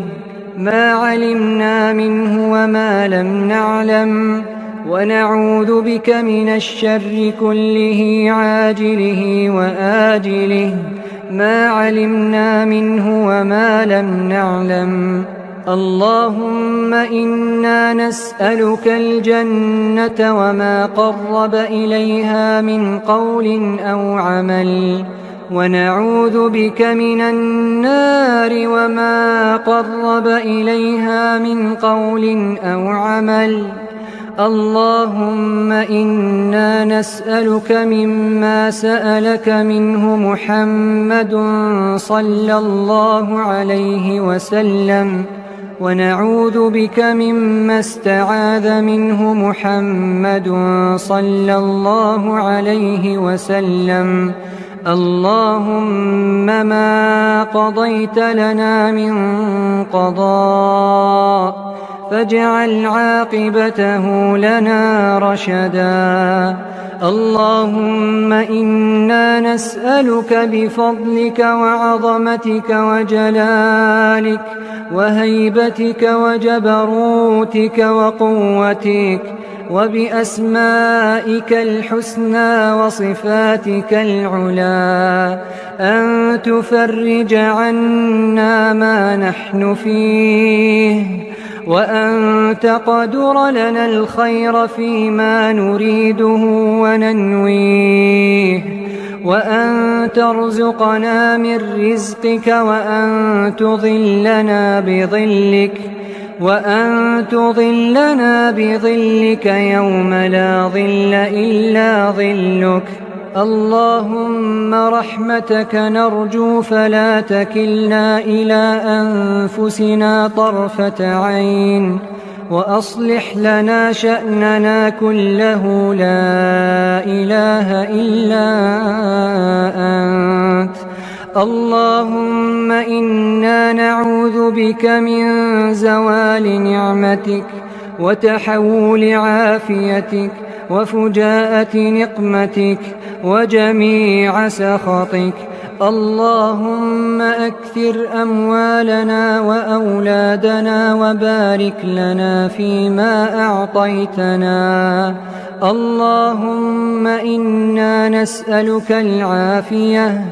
ما علمنا منه وما لم نعلم، ونعوذ بك من الشر كله عاجله وآجله ما علمنا منه وما لم نعلم. اللهم إنا نسألك الجنة وما قرب إليها من قول أو عمل، ونعوذ بك من النار وما قرب إليها من قول أو عمل. اللهم إنا نسألك مما سألك منه محمد صلى الله عليه وسلم، ونعوذ بك مما استعاذ منه محمد صلى الله عليه وسلم. اللهم ما قضيت لنا من قضاء فاجعل عاقبته لنا رشدا. اللهم إنا نسألك بفضلك وعظمتك وجلالك وهيبتك وجبروتك وقوتك وبأسمائك الحسنى وصفاتك العلى أن تفرج عنا ما نحن فيه، وأن تقدر لنا الخير فيما نريده وننويه، وأن ترزقنا من رزقك، وأن تظلنا بظلك يوم لا ظل إلا ظلك. اللهم رحمتك نرجو فلا تكلنا إلى أنفسنا طرفة عين، وأصلح لنا شأننا كله لا إله إلا أنت. اللهم إنا نعوذ بك من زوال نعمتك وتحول عافيتك وفجاءة نقمتك وجميع سخطك. اللهم أكثر أموالنا وأولادنا وبارك لنا فيما أعطيتنا. اللهم إنا نسألك العافية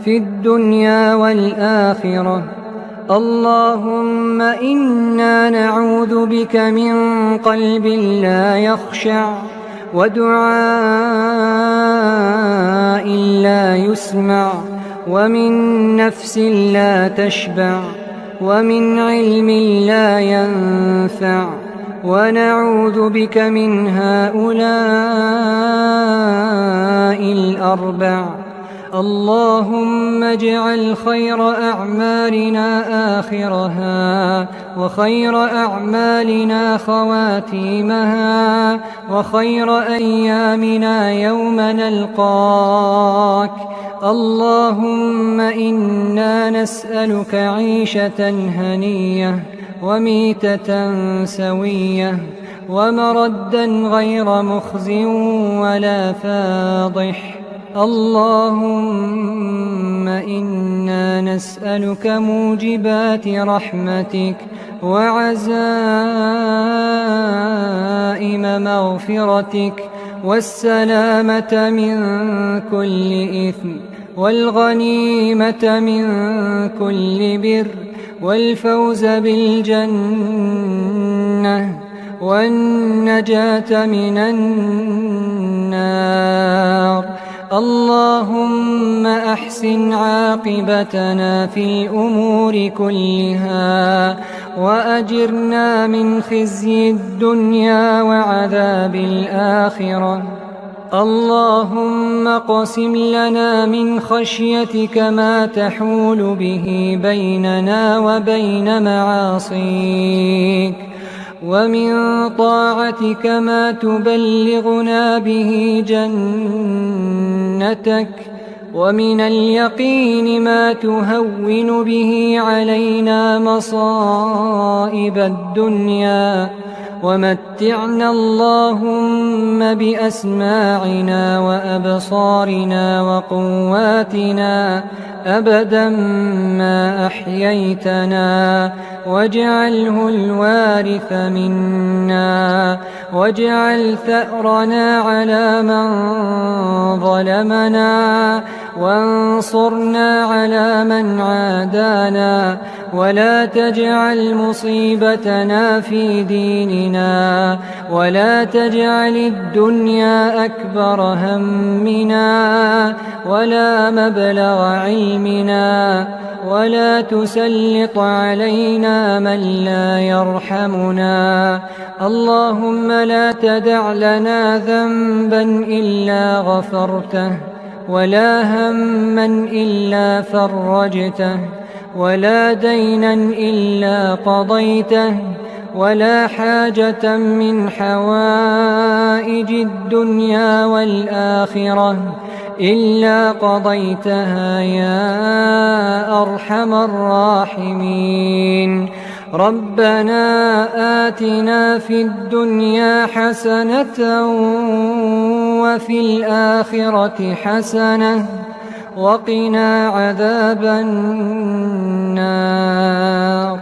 في الدنيا والآخرة. اللهم إنا نعوذ بك من قلب لا يخشع ودعاء لا يسمع ومن نفس لا تشبع ومن علم لا ينفع. ونعوذ بك من هؤلاء الأربع. اللهم اجعل خير أعمالنا آخرها وخير أعمالنا خواتيمها وخير أيامنا يوم نلقاك. اللهم إنا نسألك عيشة هنية وميتة سوية ومردا غير مخز ولا فاضح. اللهم إنا نسألك موجبات رحمتك وعزائم مغفرتك والسلامة من كل إثم والغنيمة من كل بر والفوز بالجنة والنجاة من النار. اللهم أحسن عاقبتنا في الأمور كلها وأجرنا من خزي الدنيا وعذاب الآخرة. اللهم اقسم لنا من خشيتك ما تحول به بيننا وبين معاصيك ومن طاعتك ما تبلغنا به جنتك ومن اليقين ما تهون به علينا مصائب الدنيا. ومتعنا اللهم بأسماعنا وأبصارنا وقواتنا أبدا ما أحييتنا واجعله الوارث منا واجعل ثأرنا على من ظلمنا وانصرنا على من عادانا ولا تجعل مصيبتنا في ديننا ولا تجعل الدنيا أكبر همنا ولا مبلغ علمنا ولا تسلط علينا من لا يرحمنا. اللهم لا تدع لنا ذنبا إلا غفرته ولا هما إلا فرجته ولا دينا إلا قضيته ولا حاجة من حوائج الدنيا والآخرة إلا قضيتها يا أرحم الراحمين. ربنا آتنا في الدنيا حسنة وفي الآخرة حسنة وقنا عذاب النار.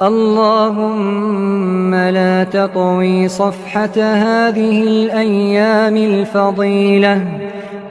اللهم لا تطوي صفحة هذه الأيام الفضيلة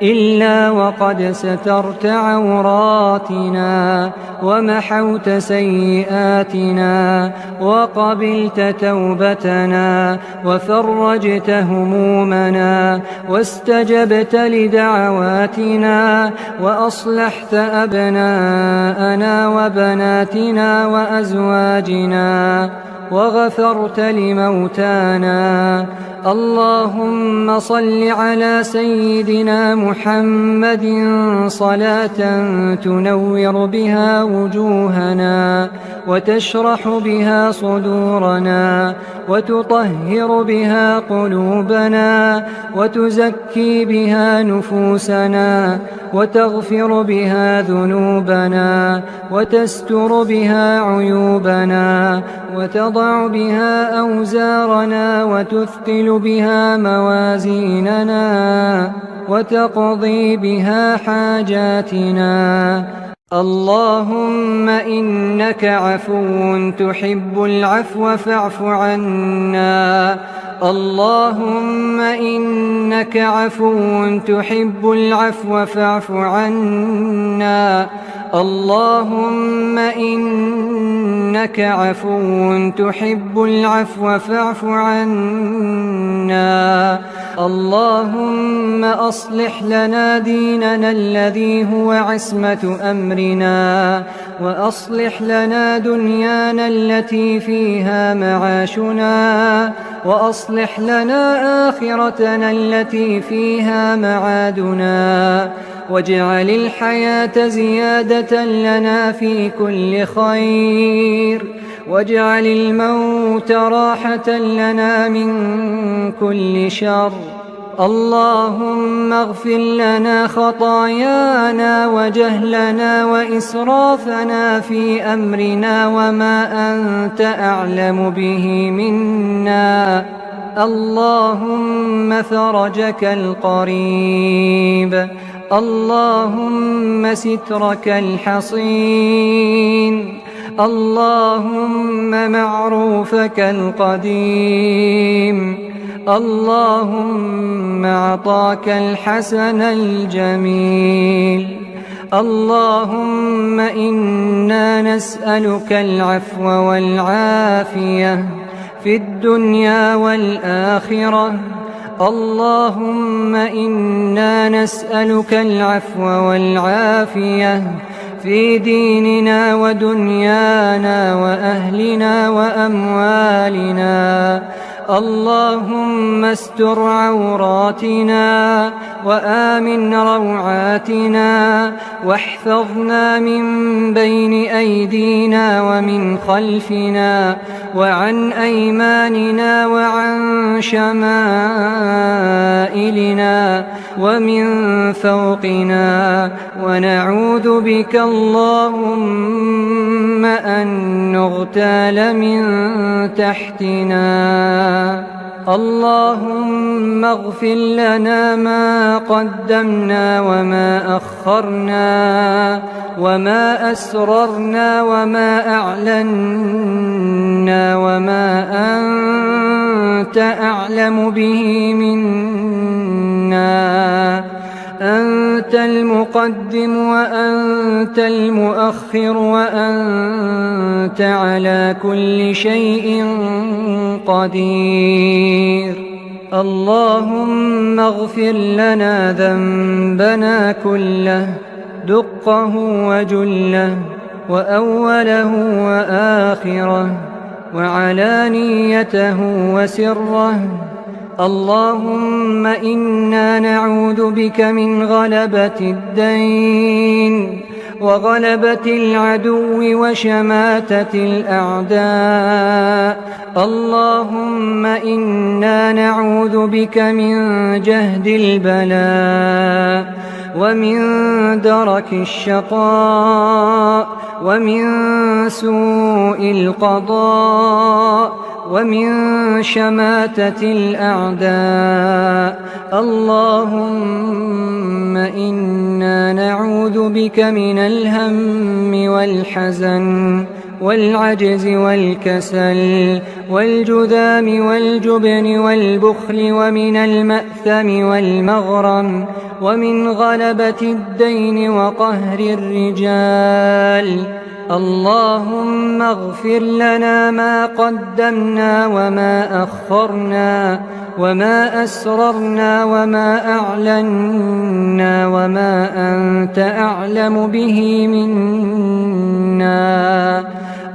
إلا وقد سترت عوراتنا ومحوت سيئاتنا وقبلت توبتنا وفرجت همومنا واستجبت لدعواتنا وأصلحت أبناءنا وبناتنا وأزواجنا وغفرت لموتانا. اللهم صل على سيدنا محمد صلاة تنور بها وجوهنا وتشرح بها صدورنا، وتطهر بها قلوبنا، وتزكي بها نفوسنا، وتغفر بها ذنوبنا، وتستر بها عيوبنا، وتضع بها أوزارنا، وتثقل بها موازيننا، وتقضي بها حاجاتنا. اللهم إنك عفو تحب العفو فاعف عنا. اللهم إنك عفو تحب العفو فاعف عنا. اللهم إنك عفو تحب العفو فاعف عنا. اللهم أصلح لنا ديننا الذي هو عصمة أمرنا، وأصلح لنا دنيانا التي فيها معاشنا، وأصلح لنا آخرتنا التي فيها معادنا، واجعل الحياة زيادة لنا في كل خير، واجعل الموت راحة لنا من كل شر. اللهم اغفر لنا خطايانا وجهلنا وإسرافنا في أمرنا وما أنت أعلم به منا. اللهم فرجك القريب، اللهم سترك الحصين، اللهم معروفك القديم، اللهم عطاك الحسن الجميل. اللهم إنا نسألك العفو والعافية في الدنيا والآخرة. اللهم إنا نسألك العفو والعافية في ديننا ودنيانا وأهلنا وأموالنا. اللهم استر عوراتنا وآمن روعاتنا، واحفظنا من بين أيدينا ومن خلفنا وعن أيماننا وعن شمائلنا ومن فوقنا، ونعوذ بك اللهم أن نغتال من تحتنا. اللهم اغفر لنا ما قدمنا وما أخرنا وما أسررنا وما أعلنا وما أنت أعلم به منا. أنت المقدم وأنت المؤخر وأنت على كل شيء قدير. اللهم اغفر لنا ذنبنا كله، دقه وجله، وأوله وآخره، وعلانيته وسره. اللهم إنا نعوذ بك من غلبة الدين وغلبة العدو وشماتة الأعداء. اللهم إنا نعوذ بك من جهد البلاء ومن درك الشقاء ومن سوء القضاء ومن شماتة الأعداء. اللهم إنا نعوذ بك من الهم والحزن والعجز والكسل والجذام والجبن والبخل ومن المأثم والمغرم ومن غلبة الدين وقهر الرجال. اللهم اغفر لنا ما قدمنا وما أخرنا وما أسررنا وما أعلنا وما أنت أعلم به منا.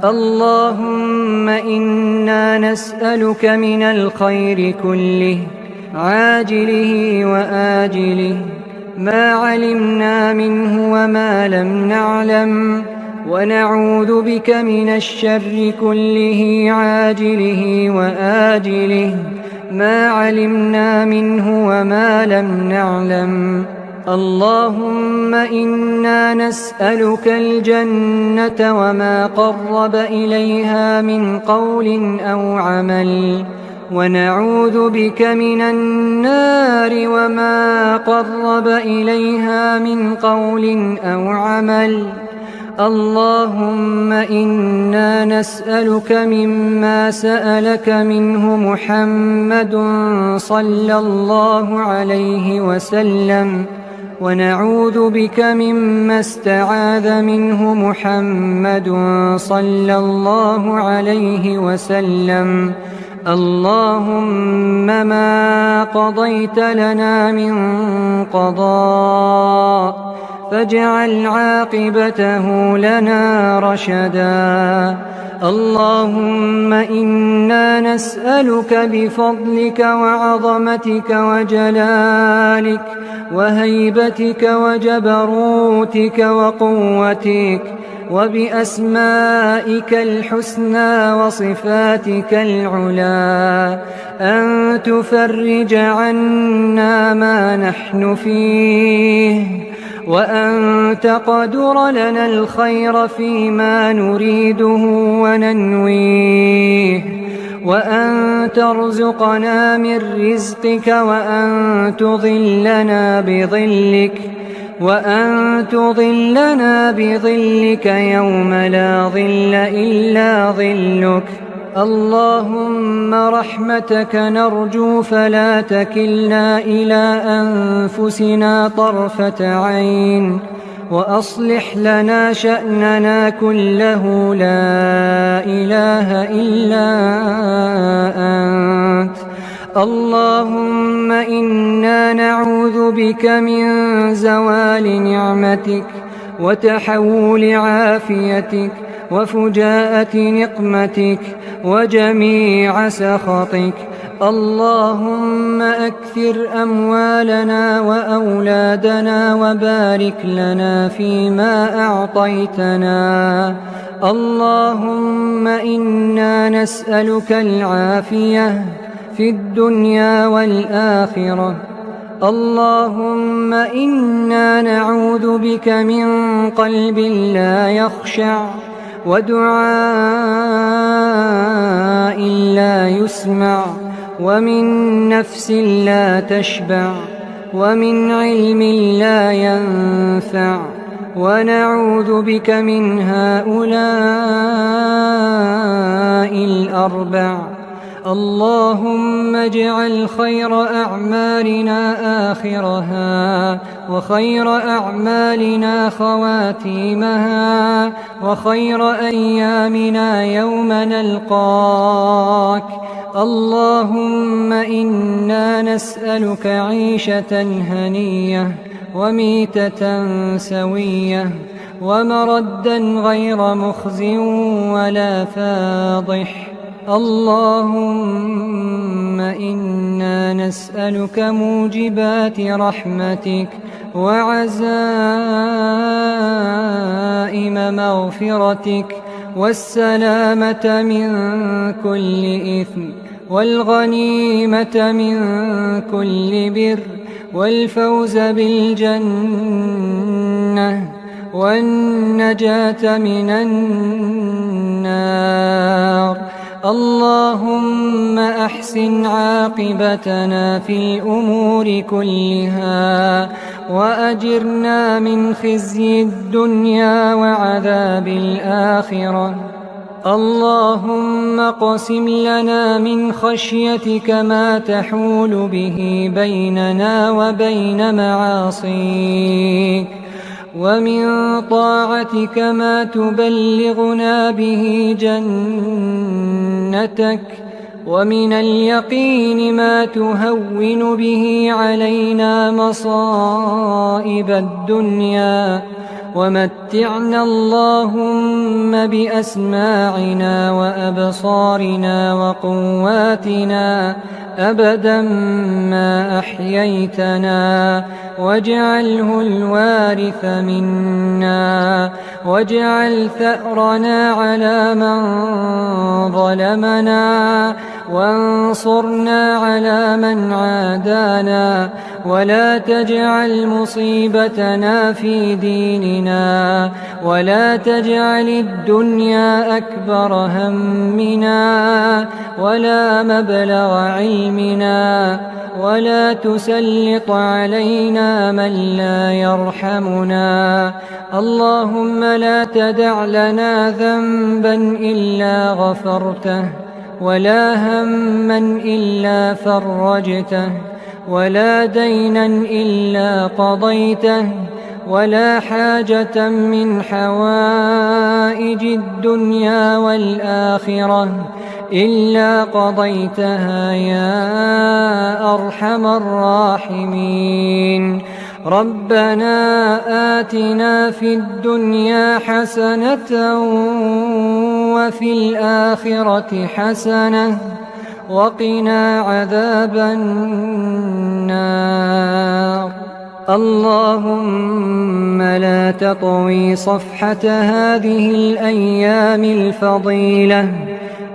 اللهم إنا نسألك من الخير كله عاجله وآجله ما علمنا منه وما لم نعلم. ونعوذ بك من الشر كله عاجله وآجله ما علمنا منه وما لم نعلم. اللهم إنا نسألك الجنة وما قرب إليها من قول أو عمل، ونعوذ بك من النار وما قرب إليها من قول أو عمل. اللهم إنا نسألك مما سألك منه محمد صلى الله عليه وسلم، ونعوذ بك مما استعاذ منه محمد صلى الله عليه وسلم. اللهم ما قضيت لنا من قضاء فاجعل عاقبته لنا رشدا. اللهم إنا نسألك بفضلك وعظمتك وجلالك وهيبتك وجبروتك وقوتك وبأسمائك الحسنى وصفاتك العلى أن تفرج عنا ما نحن فيه، وأن تقدر لنا الخير فيما نريده وننويه، وأن ترزقنا من رزقك، وأن تظلنا بظلك يوم لا ظل إلا ظلك. اللهم رحمتك نرجو فلا تكلنا إلى أنفسنا طرفة عين، وأصلح لنا شأننا كله لا إله إلا أنت. اللهم إنا نعوذ بك من زوال نعمتك وتحول عافيتك وفجاءة نقمتك وجميع سخطك. اللهم أكثر أموالنا وأولادنا وبارك لنا فيما أعطيتنا. اللهم إنا نسألك العافية في الدنيا والآخرة. اللهم إنا نعوذ بك من قلب لا يخشع، ودعاء لا يسمع، ومن نفس لا تشبع، ومن علم لا ينفع، ونعوذ بك من هؤلاء الأربع. اللهم اجعل خير أعمالنا آخرها، وخير أعمالنا خواتيمها، وخير أيامنا يوم نلقاك. اللهم إنا نسألك عيشة هنية وميتة سوية ومردا غير مخز ولا فاضح. اللهم إنا نسألك موجبات رحمتك وعزائم مغفرتك والسلامة من كل إثم والغنيمة من كل بر والفوز بالجنة والنجاة من النار. اللهم أحسن عاقبتنا في الأمور كلها، وأجرنا من خزي الدنيا وعذاب الآخرة. اللهم اقسم لنا من خشيتك ما تحول به بيننا وبين معاصيك، ومن طاعتك ما تبلغنا به جنتك، ومن اليقين ما تهون به علينا مصائب الدنيا. ومتعنا اللهم بأسماعنا وأبصارنا وقواتنا أبدا ما أحييتنا، واجعله الوارث منا، واجعل ثأرنا على من ظلمنا، وانصرنا على من عادانا، ولا تجعل مصيبتنا في ديننا، ولا تجعل الدنيا أكبر همنا ولا مبلغ علمنا، ولا تسلط علينا من لا يرحمنا. اللهم لا تدع لنا ذنبا إلا غفرته، ولا هما إلا فرجته، ولا دينا إلا قضيته، ولا حاجة من حوائج الدنيا والآخرة إلا قضيتها يا أرحم الراحمين. ربنا آتنا في الدنيا حسنة وفي الآخرة حسنة وقنا عذاب النار. اللهم لا تطوي صفحة هذه الأيام الفضيلة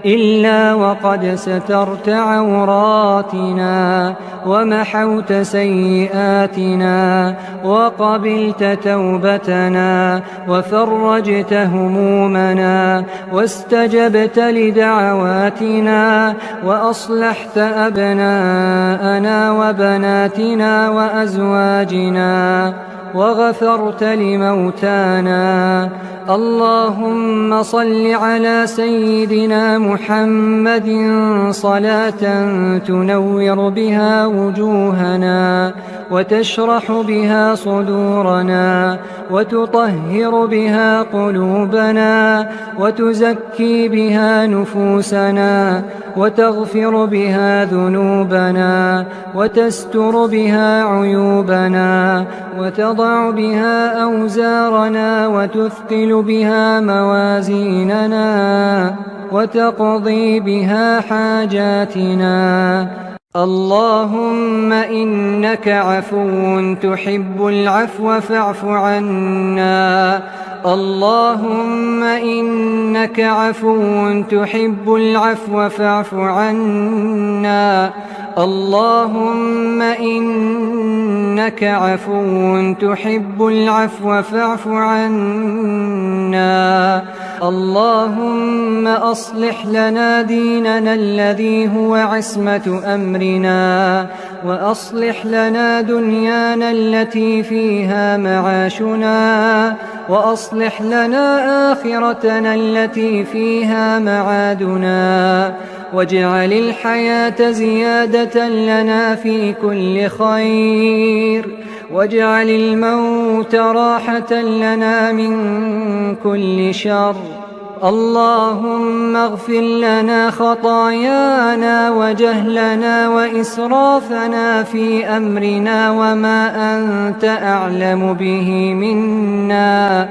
إلا وقد سترت عوراتنا، ومحوت سيئاتنا، وقبلت توبتنا، وفرجت همومنا، واستجبت لدعواتنا، وأصلحت أبناءنا وبناتنا وأزواجنا، وغفرت لموتانا. اللهم صل على سيدنا محمد صلاة تنور بها وجوهنا، وتشرح بها صدورنا، وتطهر بها قلوبنا، وتزكي بها نفوسنا، وتغفر بها ذنوبنا، وتستر بها عيوبنا، وتضع بها أوزارنا، وتثقل بها موازيننا، وتقضي بها حاجاتنا. اللهم إنك عفو تحب العفو فاعف عنا. اللهم إنك عفو تحب العفو فاعف عنا. اللهم إنك عفو تحب العفو فاعف عنا. اللهم أصلح لنا ديننا الذي هو عصمة أمرنا، وأصلح لنا دنيانا التي فيها معاشنا، وأصلح لنا آخرتنا التي فيها معادنا، واجعل الحياة زيادة لنا في كل خير، واجعل الموت راحة لنا من كل شر. اللهم اغفر لنا خطايانا وجهلنا وإسرافنا في أمرنا وما أنت أعلم به منا.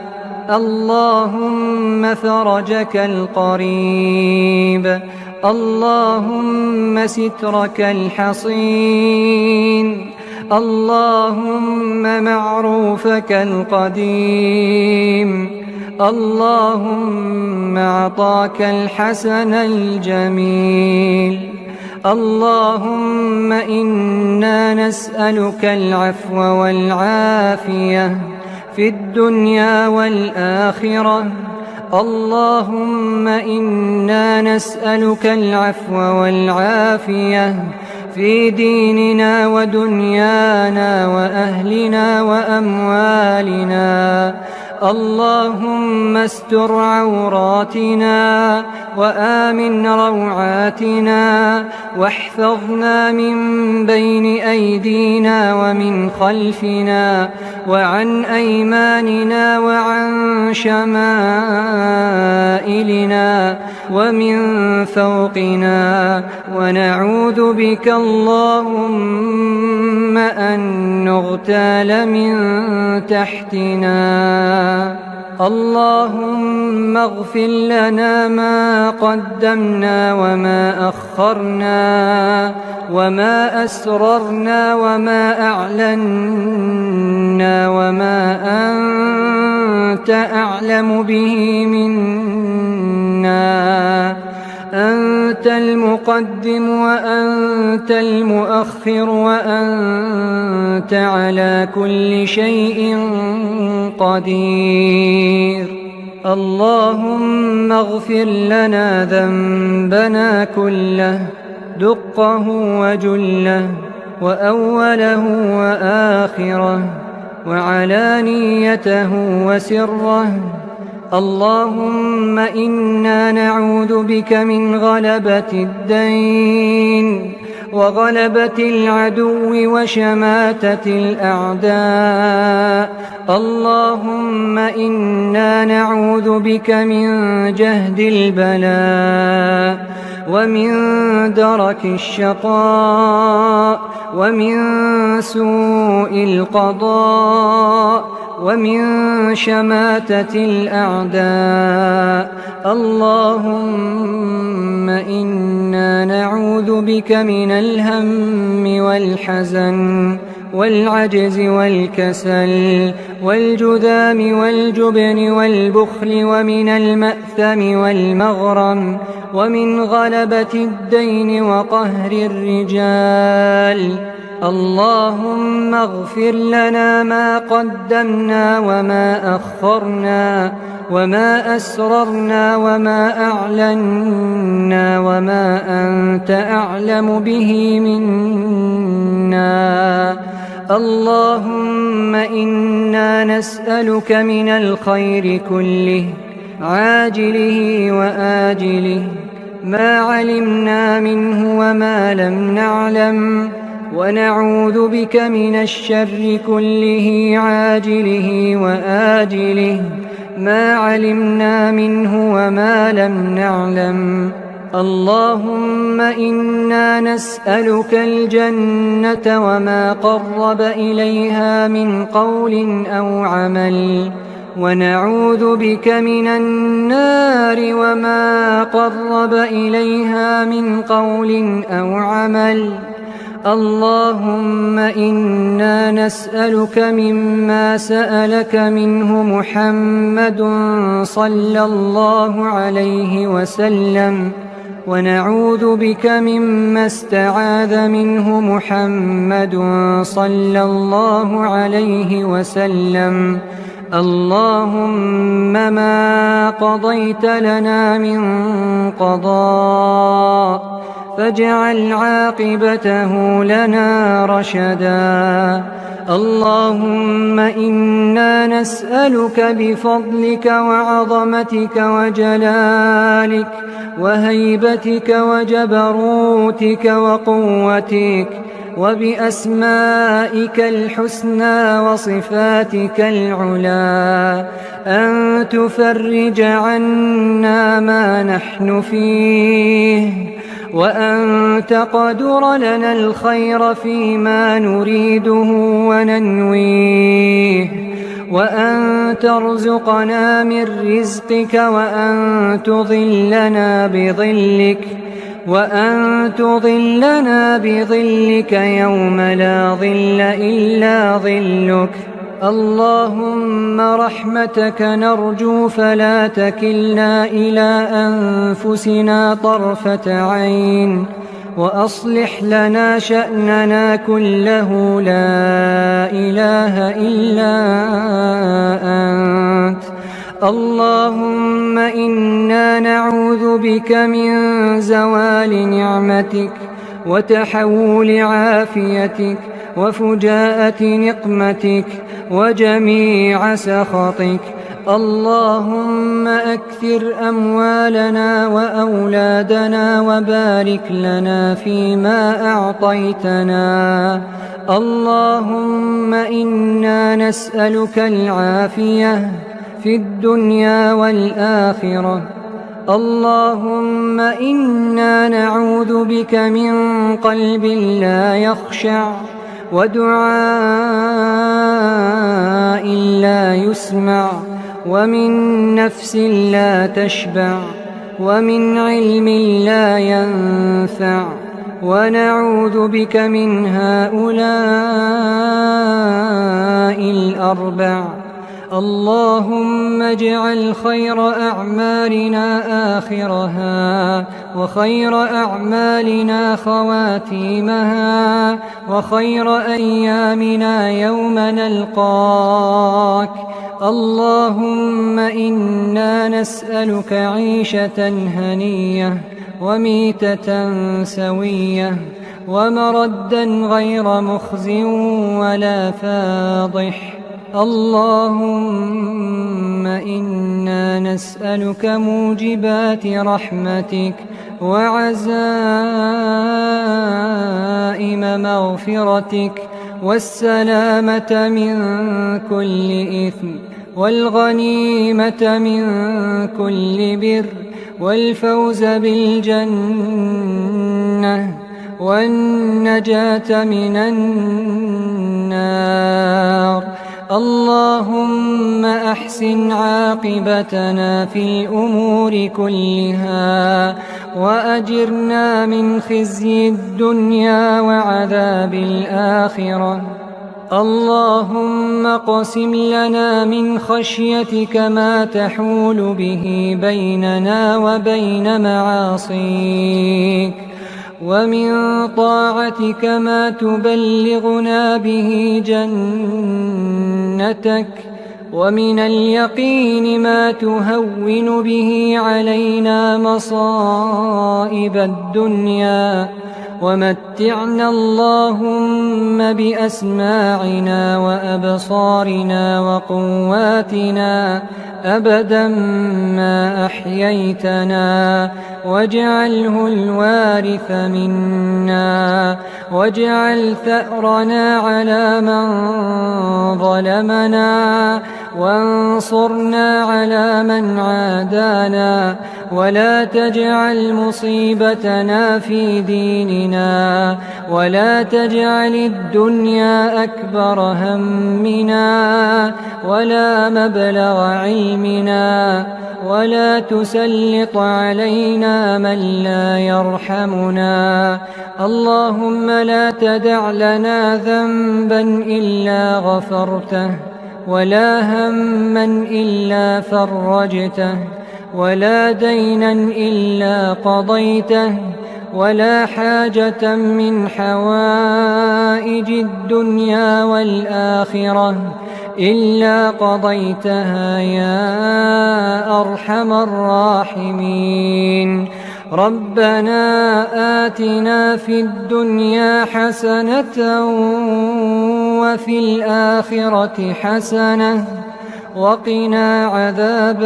اللهم فرجك القريب، اللهم سترك الحصين، اللهم معروفك القديم، اللهم عطاك الحسن الجميل. اللهم إنا نسألك العفو والعافية في الدنيا والآخرة. اللهم إنا نسألك العفو والعافية في ديننا ودنيانا وأهلنا وأموالنا. اللهم استر عوراتنا وآمن روعاتنا، واحفظنا من بين أيدينا ومن خلفنا وعن أيماننا وعن شمائلنا ومن فوقنا، ونعوذ بك اللهم أن نغتال من تحتنا. اللهم اغفر لنا ما قدمنا وما أخرنا وما أسررنا وما أعلنا وما أنت أعلم به منا. أنت المقدم وأنت المؤخر وأنت على كل شيء قدير. اللهم اغفر لنا ذنبنا كله دقه وجله وأوله وآخره وعلانيته وسره. اللهم إنا نعوذ بك من غلبة الدين وغلبة العدو وشماتة الأعداء. اللهم إنا نعوذ بك من جهد البلاء ومن درك الشقاء ومن سوء القضاء ومن شماتة الأعداء. اللهم إنا نعوذ بك من الهم والحزن والعجز والكسل والجذام والجبن والبخل ومن المأثم والمغرم ومن غلبة الدين وقهر الرجال. اللهم اغفر لنا ما قدمنا وما أخرنا وما أسررنا وما أعلنا وما أنت أعلم به منا. اللهم إنا نسألك من الخير كله عاجله وآجله ما علمنا منه وما لم نعلم، ونعوذ بك من الشر كله عاجله وآجله ما علمنا منه وما لم نعلم. اللهم إنا نسألك الجنة وما قرب إليها من قول أو عمل، ونعوذ بك من النار وما قرب إليها من قول أو عمل. اللهم إنا نسألك مما سألك منه محمد صلى الله عليه وسلم، ونعوذ بك مما استعاذ منه محمد صلى الله عليه وسلم. اللهم ما قضيت لنا من قضاء فاجعل عاقبته لنا رشدا. اللهم إنا نسألك بفضلك وعظمتك وجلالك وهيبتك وجبروتك وقوتك وبأسمائك الحسنى وصفاتك العلى أن تفرج عنا ما نحن فيه، وأن تقدر لنا الخير فيما نريده وننويه، وأن ترزقنا من رزقك، وأن تظلنا بظلك يوم لا ظل إلا ظلك. اللهم رحمتك نرجو فلا تكلنا إلى أنفسنا طرفة عين، وأصلح لنا شأننا كله لا إله إلا أنت. اللهم إنا نعوذ بك من زوال نعمتك وتحول عافيتك وفجاءة نقمتك وجميع سخطك. اللهم أكثر أموالنا وأولادنا وبارك لنا فيما أعطيتنا. اللهم إنا نسألك العافية في الدنيا والآخرة. اللهم إنا نعوذ بك من قلب لا يخشع ودعاء لا يسمع ومن نفس لا تشبع، ومن علم لا ينفع، ونعوذ بك من هؤلاء الأربع. اللهم اجعل خير أعمالنا آخرها، وخير أعمالنا خواتيمها، وخير أيامنا يوم نلقاك. اللهم إنا نسألك عيشة هنية، وميتة سوية، ومردا غير مخز ولا فاضح. اللهم إنا نسألك موجبات رحمتك، وعزائم مغفرتك، والسلامة من كل إثم، والغنيمة من كل بر، والفوز بالجنة، والنجاة من النار. اللهم أحسن عاقبتنا في الأمور كلها، وأجرنا من خزي الدنيا وعذاب الآخرة. اللهم اقسم لنا من خشيتك ما تحول به بيننا وبين معاصيك، ومن طاعتك ما تبلغنا به جنتك، ومن اليقين ما تهون به علينا مصائب الدنيا. ومتعنا اللهم بأسماعنا وأبصارنا وقواتنا أبدا ما أحييتنا، واجعله الوارث منا، واجعل ثأرنا على من ظلمنا، وانصرنا على من عادانا، ولا تجعل مصيبتنا في ديننا، ولا تجعل الدنيا أكبر همنا، ولا مبلغ علمنا، ولا تسلط علينا من لا يرحمنا. اللهم لا تدع لنا ذنبا إلا غفرته، ولا هما إلا فرجته، ولا دينا إلا قضيته، ولا حاجة من حوائج الدنيا والآخرة إلا قضيتها يا أرحم الراحمين. ربنا آتنا في الدنيا حسنة، وفي الآخرة حسنة، وقنا عذاب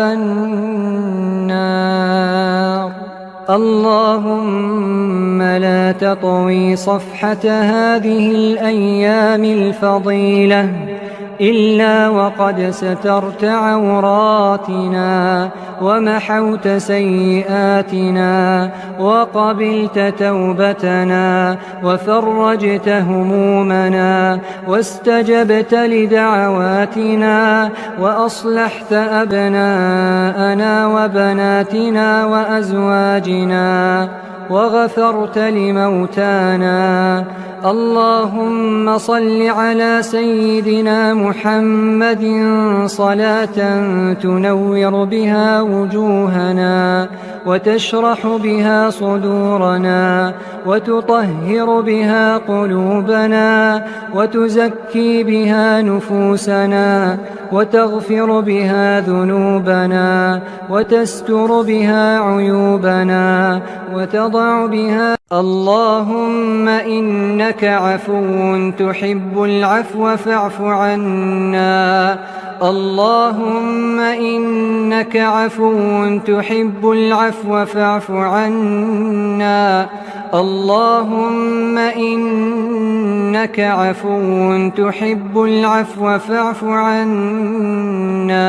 النار. اللهم لا تطوي صفحة هذه الأيام الفضيلة إلا وقد سترت عوراتنا، ومحوت سيئاتنا، وقبلت توبتنا، وفرجت همومنا، واستجبت لدعواتنا، وأصلحت أبناءنا وبناتنا وأزواجنا، وغفرت لموتانا. اللهم صل على سيدنا محمد صلاة تنور بها وجوهنا، وتشرح بها صدورنا، وتطهر بها قلوبنا، وتزكي بها نفوسنا، وتغفر بها ذنوبنا، وتستر بها عيوبنا، وتضع بها. اللهم إنك عفو تحب العفو فاعف عنا. اللهم إنك عفو تحب العفو فاعف عنا. اللهم إنك عفو تحب العفو فاعف عنا.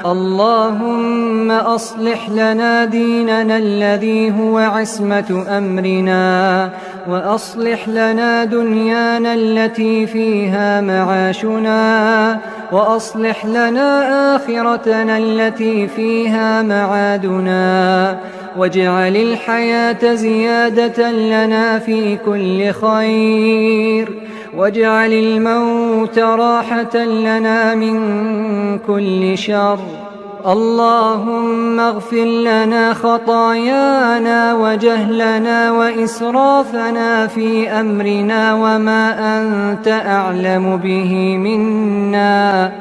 اللهم أصلح لنا ديننا الذي هو عصمة أمرنا، وأصلح لنا دنيانا التي فيها معاشنا، وأصلح لنا آخرتنا التي فيها معادنا، واجعل الحياة زيادة لنا في كل خير، واجعل الموت راحة لنا من كل شر. اللهم اغفر لنا خطايانا وجهلنا وإسرافنا في أمرنا وما أنت أعلم به منا.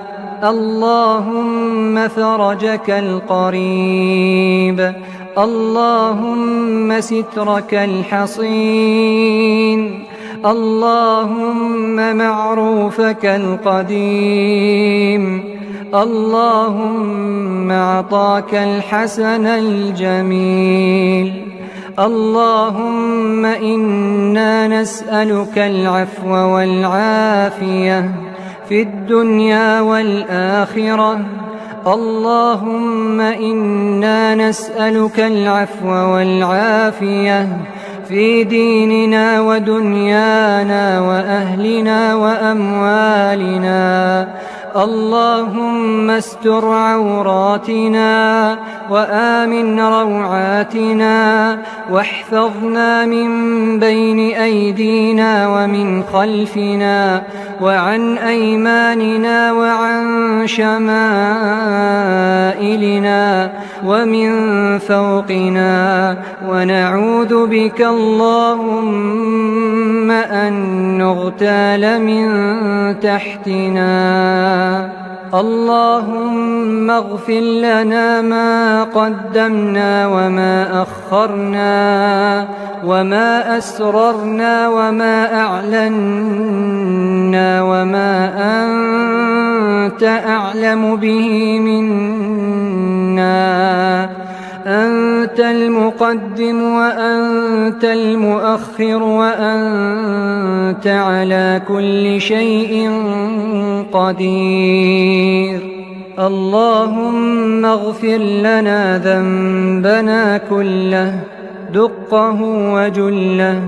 اللهم فرجك القريب، اللهم سترك الحصين، اللهم معروفك القديم، اللهم عطاك الحسن الجميل. اللهم إنا نسألك العفو والعافية في الدنيا والآخرة. اللهم إنا نسألك العفو والعافية في ديننا ودنيانا وأهلنا وأموالنا. اللهم استر عوراتنا وآمن روعاتنا، واحفظنا من بين أيدينا ومن خلفنا وعن أيماننا وعن شمائلنا ومن فوقنا، ونعوذ بك اللهم أن نغتال من تحتنا. اللهم اغفر لنا ما قدمنا وما أخرنا وما أسررنا وما أعلنا وما أنت أعلم به منا. أنت المقدم وأنت المؤخر وأنت على كل شيء قدير. اللهم اغفر لنا ذنبنا كله، دقه وجله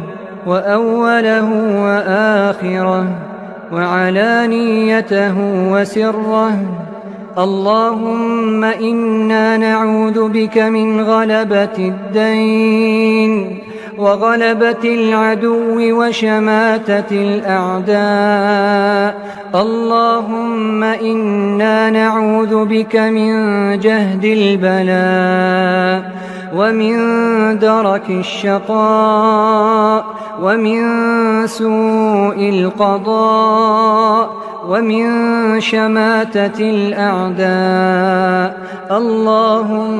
وأوله وآخره وعلانيته وسره. اللهم إنا نعوذ بك من غلبة الدين وغلبة العدو وشماتة الأعداء. اللهم إنا نعوذ بك من جهد البلاء ومن درك الشقاء ومن سوء القضاء ومن شماتة الأعداء. اللهم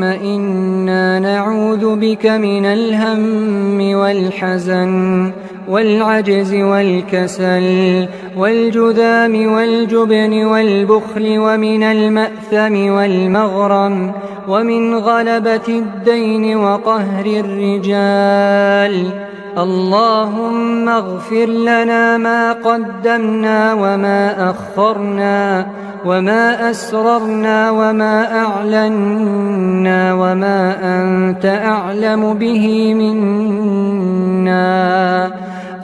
إنا نعوذ بك من الهم والحزن والعجز والكسل والجذام والجبن والبخل ومن المأثم والمغرم ومن غلبة الدين وقهر الرجال. اللهم اغفر لنا ما قدمنا وما أخرنا وما أسررنا وما أعلنا وما أنت أعلم به منا.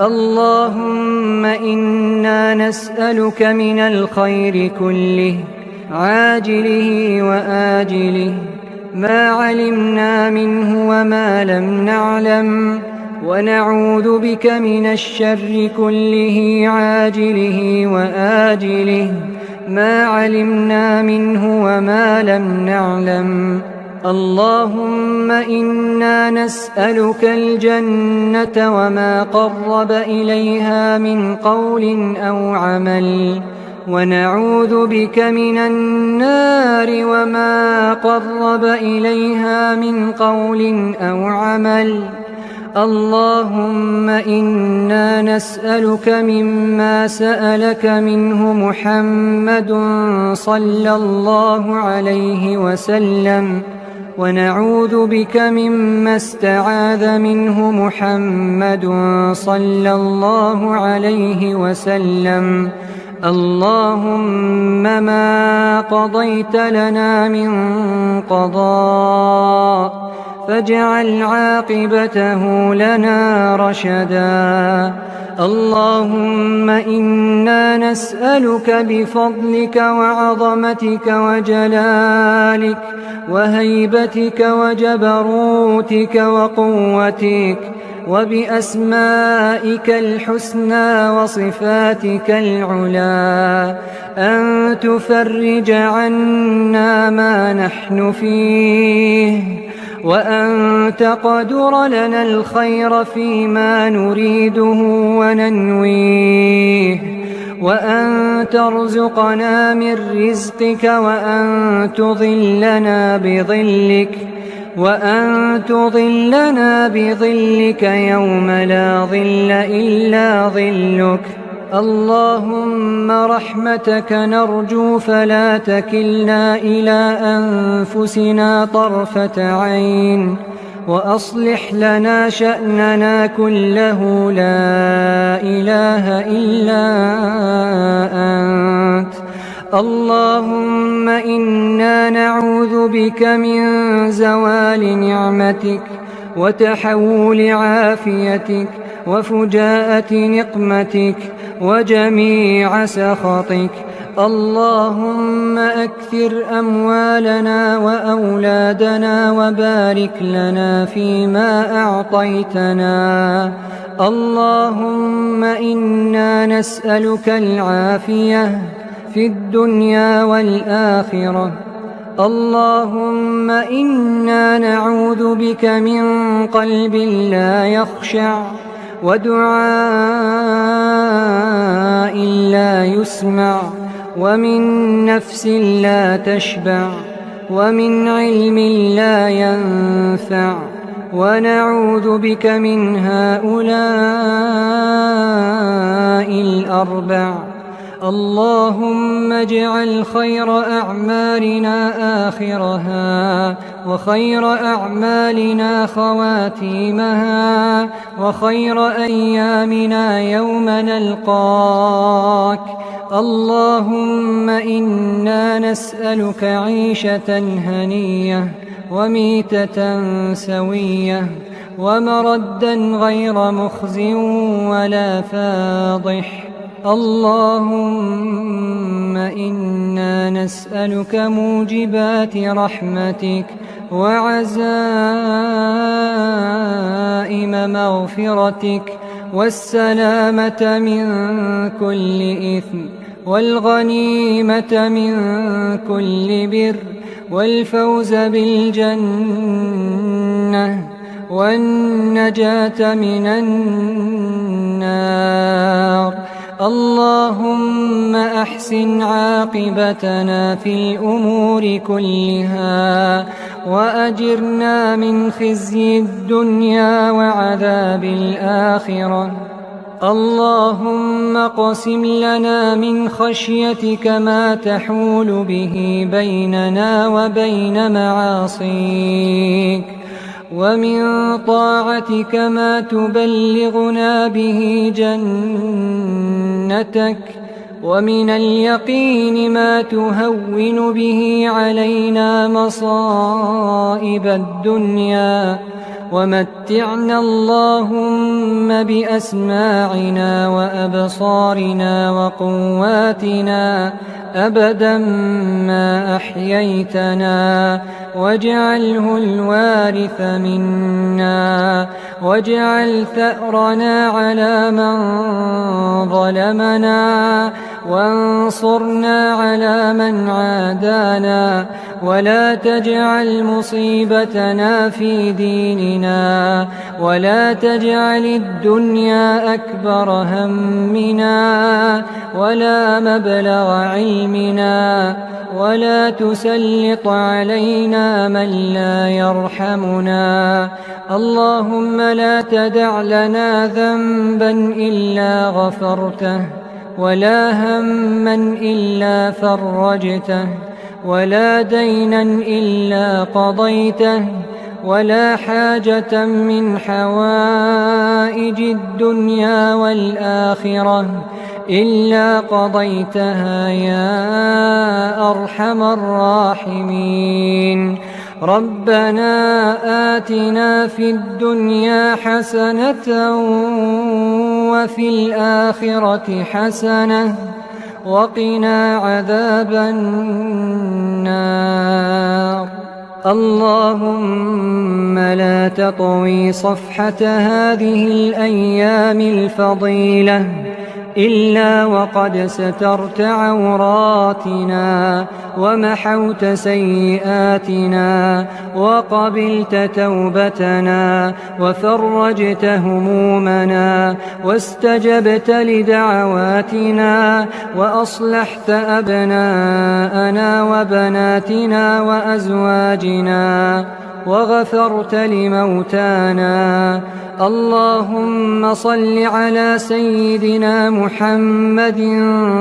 اللهم إنا نسألك من الخير كله عاجله وآجله ما علمنا منه وما لم نعلم، ونعوذ بك من الشر كله عاجله وآجله ما علمنا منه وما لم نعلم. اللهم إنا نسألك الجنة وما قرب إليها من قول أو عمل، ونعوذ بك من النار وما قرب إليها من قول أو عمل. اللهم إنا نسألك مما سألك منه محمد صلى الله عليه وسلم، ونعوذ بك مما استعاذ منه محمد صلى الله عليه وسلم. اللهم ما قضيت لنا من قضاء فاجعل عاقبته لنا رشدا. اللهم إنا نسألك بفضلك وعظمتك وجلالك وهيبتك وجبروتك وقوتك وبأسمائك الحسنى وصفاتك العلى أن تفرج عنا ما نحن فيه، وأن تقدر لنا الخير فيما نريده وننويه، وأن ترزقنا من رزقك، وأن تظلنا بظلك يوم لا ظل إلا ظلك. اللهم رحمتك نرجو فلا تكلنا إلى أنفسنا طرفة عين، وأصلح لنا شأننا كله لا إله إلا أنت. اللهم إنا نعوذ بك من زوال نعمتك وتحول عافيتك وفجاءة نقمتك وجميع سخطك. اللهم أكثر أموالنا وأولادنا وبارك لنا فيما أعطيتنا. اللهم إنا نسألك العافية في الدنيا والآخرة. اللهم إنا نعوذ بك من قلب لا يخشع، ودعاء لا يسمع، ومن نفس لا تشبع، ومن علم لا ينفع، ونعوذ بك من هؤلاء الأربع. اللهم اجعل خير أعمالنا آخرها، وخير أعمالنا خواتيمها، وخير أيامنا يوم نلقاك. اللهم إنا نسألك عيشة هنية وميتة سوية ومردا غير مخز ولا فاضح. اللهم إنا نسألك موجبات رحمتك وعزائم مغفرتك والسلامة من كل إثم والغنيمة من كل بر والفوز بالجنة والنجاة من النار. اللهم أحسن عاقبتنا في الأمور كلها، وأجرنا من خزي الدنيا وعذاب الآخرة. اللهم اقسم لنا من خشيتك ما تحول به بيننا وبين معاصيك، ومن طاعتك ما تبلغنا به جنتك، ومن اليقين ما تهون به علينا مصائب الدنيا. ومتعنا اللهم بأسماعنا وأبصارنا وقواتنا أبدا ما أحييتنا، واجعله الوارث منا، واجعل ثأرنا على من ظلمنا، وانصرنا على من عادانا، ولا تجعل مصيبتنا في ديننا، ولا تجعل الدنيا أكبر همنا ولا مبلغ علمنا، ولا تسلط علينا من لا يرحمنا. اللهم لا تدع لنا ذنبا إلا غفرته، ولا هما إلا فرجته، ولا دينا إلا قضيته، ولا حاجة من حوائج الدنيا والآخرة إلا قضيتها يا أرحم الراحمين. ربنا آتنا في الدنيا حسنة وفي الآخرة حسنة وقنا عذاب النار. اللهم لا تطوي صفحة هذه الأيام الفضيلة إلا وقد سترت عوراتنا ومحوت سيئاتنا وقبلت توبتنا وفرجت همومنا واستجبت لدعواتنا وأصلحت أبناءنا وبناتنا وأزواجنا وغفرت لموتانا. اللهم صل على سيدنا محمد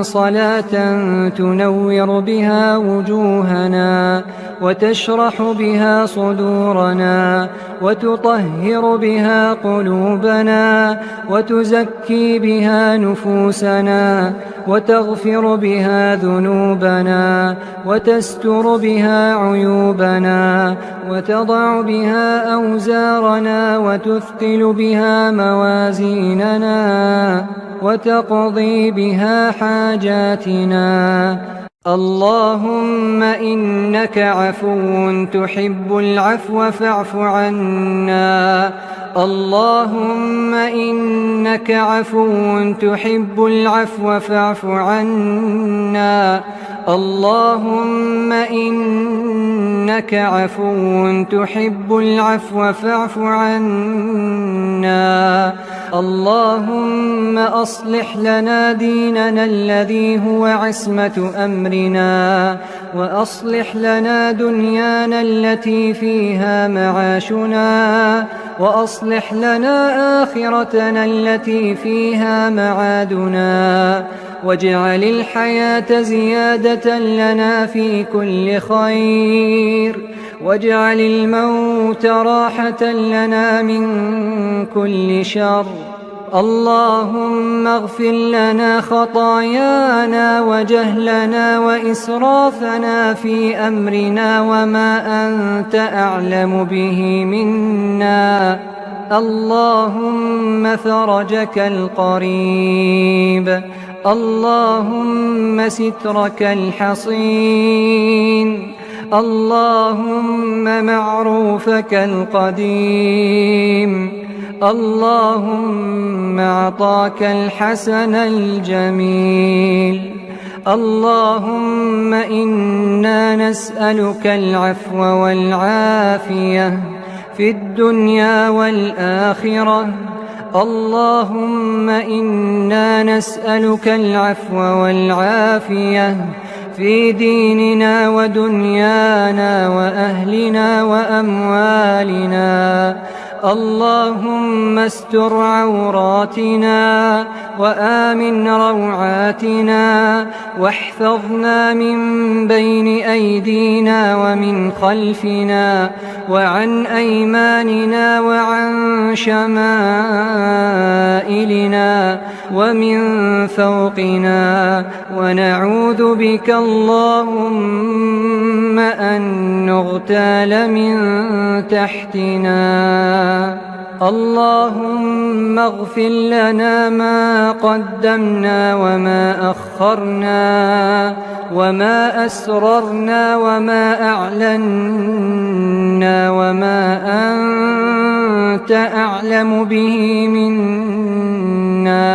صلاة تنور بها وجوهنا وتشرح بها صدورنا وتطهر بها قلوبنا وتزكي بها نفوسنا وتغفر بها ذنوبنا وتستر بها عيوبنا وتضع بها أوزارنا وتثقل بها موازيننا وتقضي بها حاجاتنا. اللهم إنك عفو تحب العفو فاعف عنا. اللهم إنك عفو تحب العفو فاعف عنا. اللهم إنك عفو تحب العفو فاعف عنا. اللهم أصلح لنا ديننا الذي هو عصمة أمرنا وأصلح لنا دنيانا التي فيها معاشنا وأصلح لنا آخرتنا التي فيها معادنا واجعل الحياة زيادة لنا في كل خير واجعل الموت راحة لنا من كل شر. اللهم اغفر لنا خطايانا وجهلنا وإسرافنا في أمرنا وما أنت أعلم به منا. اللهم فرجك القريب. اللهم سترك الحصين. اللهم معروفك القديم. اللهم عطاك الحسن الجميل. اللهم إنا نسألك العفو والعافية في الدنيا والآخرة. اللهم إنا نسألك العفو والعافية في ديننا ودنيانا وأهلنا وأموالنا. اللهم استر عوراتنا وآمن روعاتنا واحفظنا من بين أيدينا ومن خلفنا وعن أيماننا وعن شمائلنا ومن فوقنا. ونعوذ بك اللهم أن نغتال من تحتنا. اللهم اغفر لنا ما قدمنا وما أخرنا وما أسررنا وما أعلنا وما أنت أعلم به منا.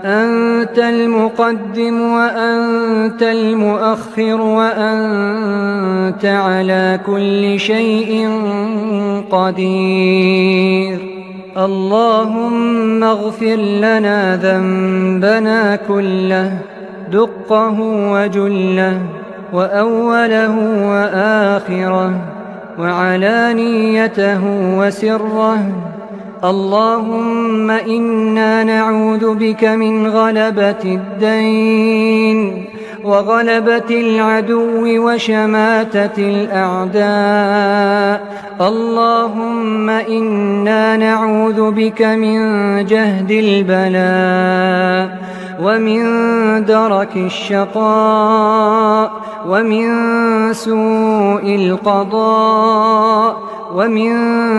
أنت المقدم وأنت المؤخر وأنت على كل شيء قدير. اللهم اغفر لنا ذنبنا كله دقه وجله وأوله وآخره وعلانيته وسره. اللهم إنا نعوذ بك من غلبة الدين وغلبة العدو وشماتة الأعداء. اللهم إنا نعوذ بك من جهد البلاء ومن درك الشقاء ومن سوء القضاء ومن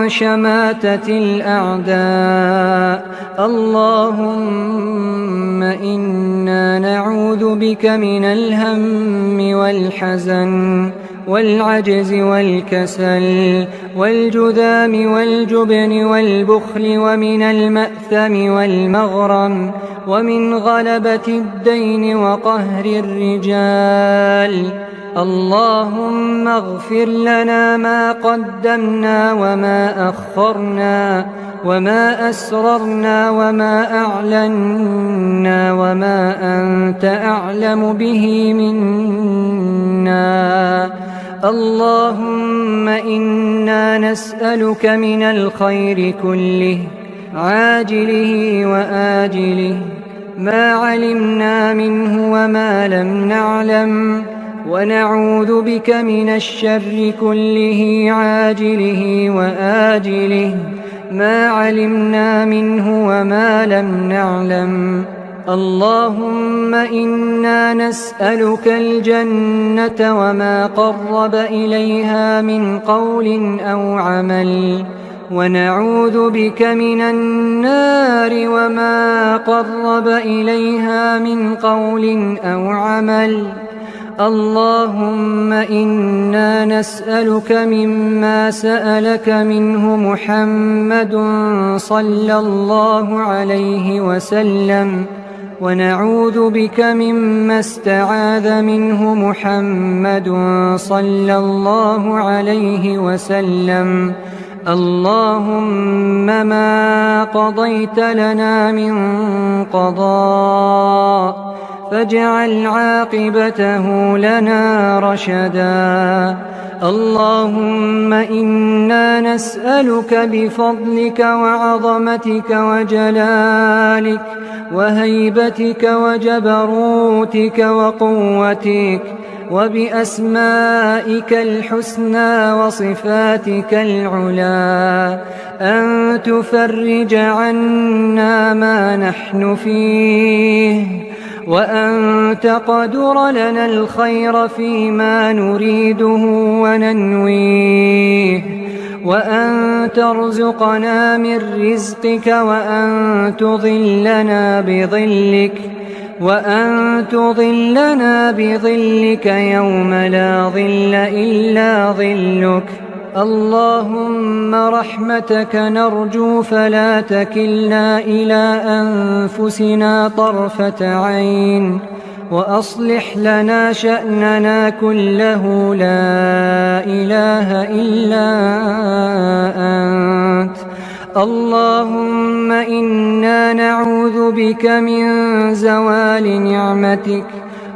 شماتة الأعداء. اللهم إنا نعوذ بك من الهم والحزن والعجز والكسل والجذام والجبن والبخل ومن المأثم والمغرم ومن غلبة الدين وقهر الرجال. اللهم اغفر لنا ما قدمنا وما أخرنا وما أسررنا وما أعلنا وما أنت أعلم به منا. اللهم إنا نسألك من الخير كله عاجله وآجله ما علمنا منه وما لم نعلم، ونعوذ بك من الشر كله عاجله وآجله ما علمنا منه وما لم نعلم. اللهم إنا نسألك الجنة وما قرب إليها من قول أو عمل، ونعوذ بك من النار وما قرب إليها من قول أو عمل. اللهم إنا نسألك مما سألك منه محمد صلى الله عليه وسلم، ونعوذ بك مما استعاذ منه محمد صلى الله عليه وسلم. اللهم ما قضيت لنا من قضاء فاجعل عاقبته لنا رشدا. اللهم إنا نسألك بفضلك وعظمتك وجلالك وهيبتك وجبروتك وقوتك وبأسمائك الحسنى وصفاتك العلى أن تفرج عنا ما نحن فيه، وأن تقدر لنا الخير فيما نريده وننويه، وأن ترزقنا من رزقك، وأن تظلنا بظلك يوم لا ظل إلا ظلك. اللهم رحمتك نرجو فلا تكلنا إلى أنفسنا طرفة عين، وأصلح لنا شأننا كله لا إله إلا أنت. اللهم إنا نعوذ بك من زوال نعمتك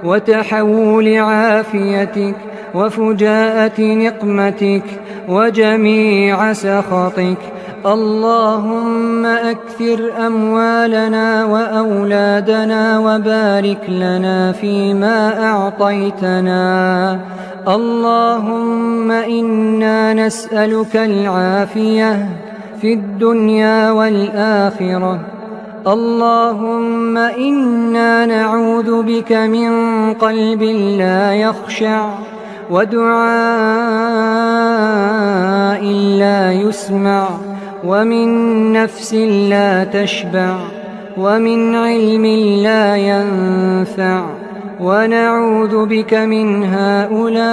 وتحول عافيتك وفجاءة نقمتك وجميع سخطك. اللهم أكثر أموالنا وأولادنا وبارك لنا فيما أعطيتنا. اللهم إنا نسألك العافية في الدنيا والآخرة. اللهم إنا نعوذ بك من قلب لا يخشع ودعاء لا يسمع ومن نفس لا تشبع ومن علم لا ينفع، ونعوذ بك من هؤلاء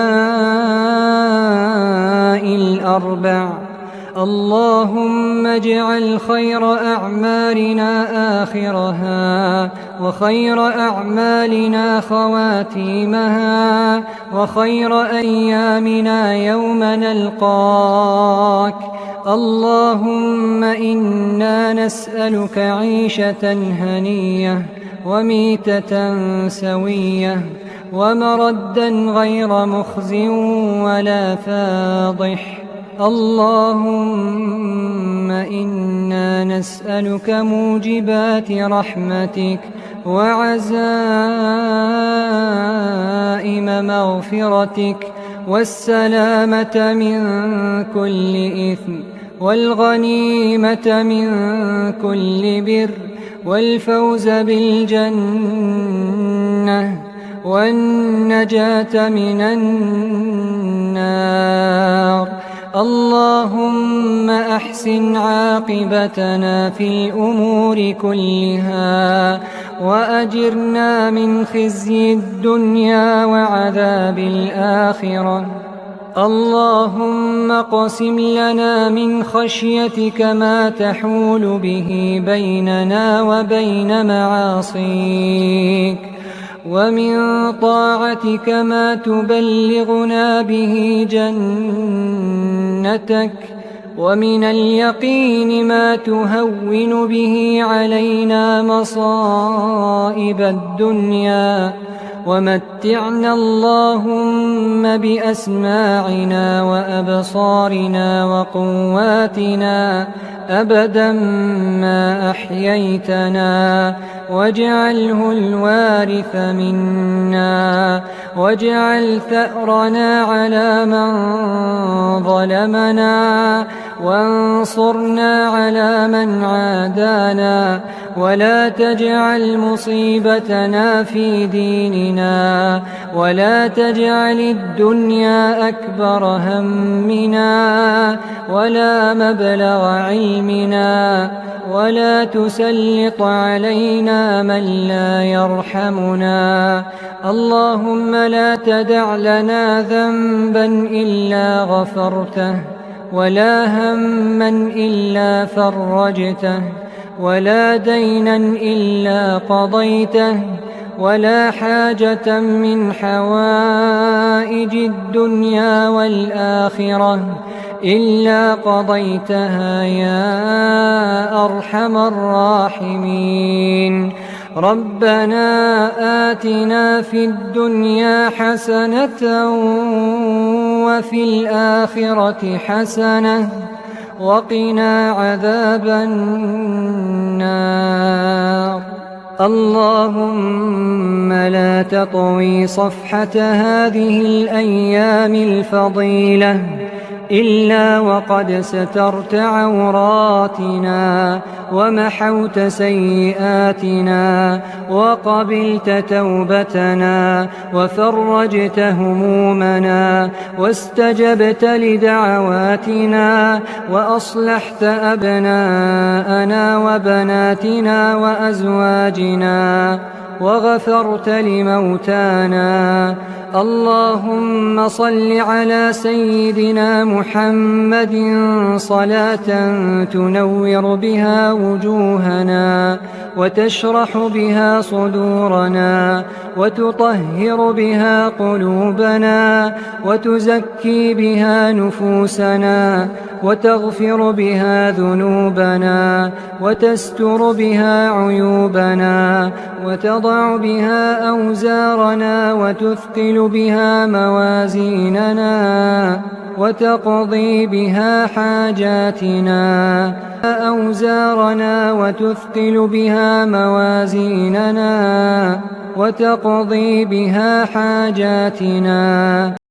الأربع. اللهم اجعل خير أعمالنا آخرها، وخير أعمالنا خواتيمها، وخير أيامنا يوم نلقاك. اللهم إنا نسألك عيشة هنية وميتة سوية ومردا غير مخز ولا فاضح. اللهم إنا نسألك موجبات رحمتك وعزائم مغفرتك والسلامة من كل إثم والغنيمة من كل بر والفوز بالجنة والنجاة من النار. اللهم أحسن عاقبتنا في الأمور كلها، وأجرنا من خزي الدنيا وعذاب الآخرة. اللهم اقسم لنا من خشيتك ما تحول به بيننا وبين معاصيك، ومن طاعتك ما تبلغنا به جنتك، ومن اليقين ما تهون به علينا مصائب الدنيا. ومتعنا اللهم بأسماعنا وأبصارنا وقواتنا أبدا ما أحييتنا، واجعله الوارث منا، واجعل ثأرنا على من ظلمنا، وانصرنا على من عادانا، ولا تجعل مصيبتنا في ديننا، ولا تجعل الدنيا أكبر همنا ولا مبلغ علمنا، ولا تسلط علينا من لا يرحمنا. اللهم لا تدع لنا ذنبا إلا غفرته، ولا هما إلا فرجته، ولا دينا إلا قضيته، ولا حاجة من حوائج الدنيا والآخرة إلا قضيتها يا أرحم الراحمين. ربنا آتنا في الدنيا حسنة وفي الآخرة حسنة وقنا عذاب النار. اللهم لا تطوي صفحة هذه الأيام الفضيلة إلا وقد سترت عوراتنا، ومحوت سيئاتنا، وقبلت توبتنا، وفرجت همومنا، واستجبت لدعواتنا، وأصلحت أبناءنا وبناتنا وأزواجنا، وغفرت لموتانا. اللهم صل على سيدنا محمد صلاة تنور بها وجوهنا، وتشرح بها صدورنا، وتطهر بها قلوبنا، وتزكي بها نفوسنا، وتغفر بها ذنوبنا، وتستر بها عيوبنا، وتضع بها أوزارنا، وتثقل بها موازيننا، وتقضي بها حاجاتنا. أوزارنا وتثقل بها موازيننا، وتقضي بها حاجاتنا.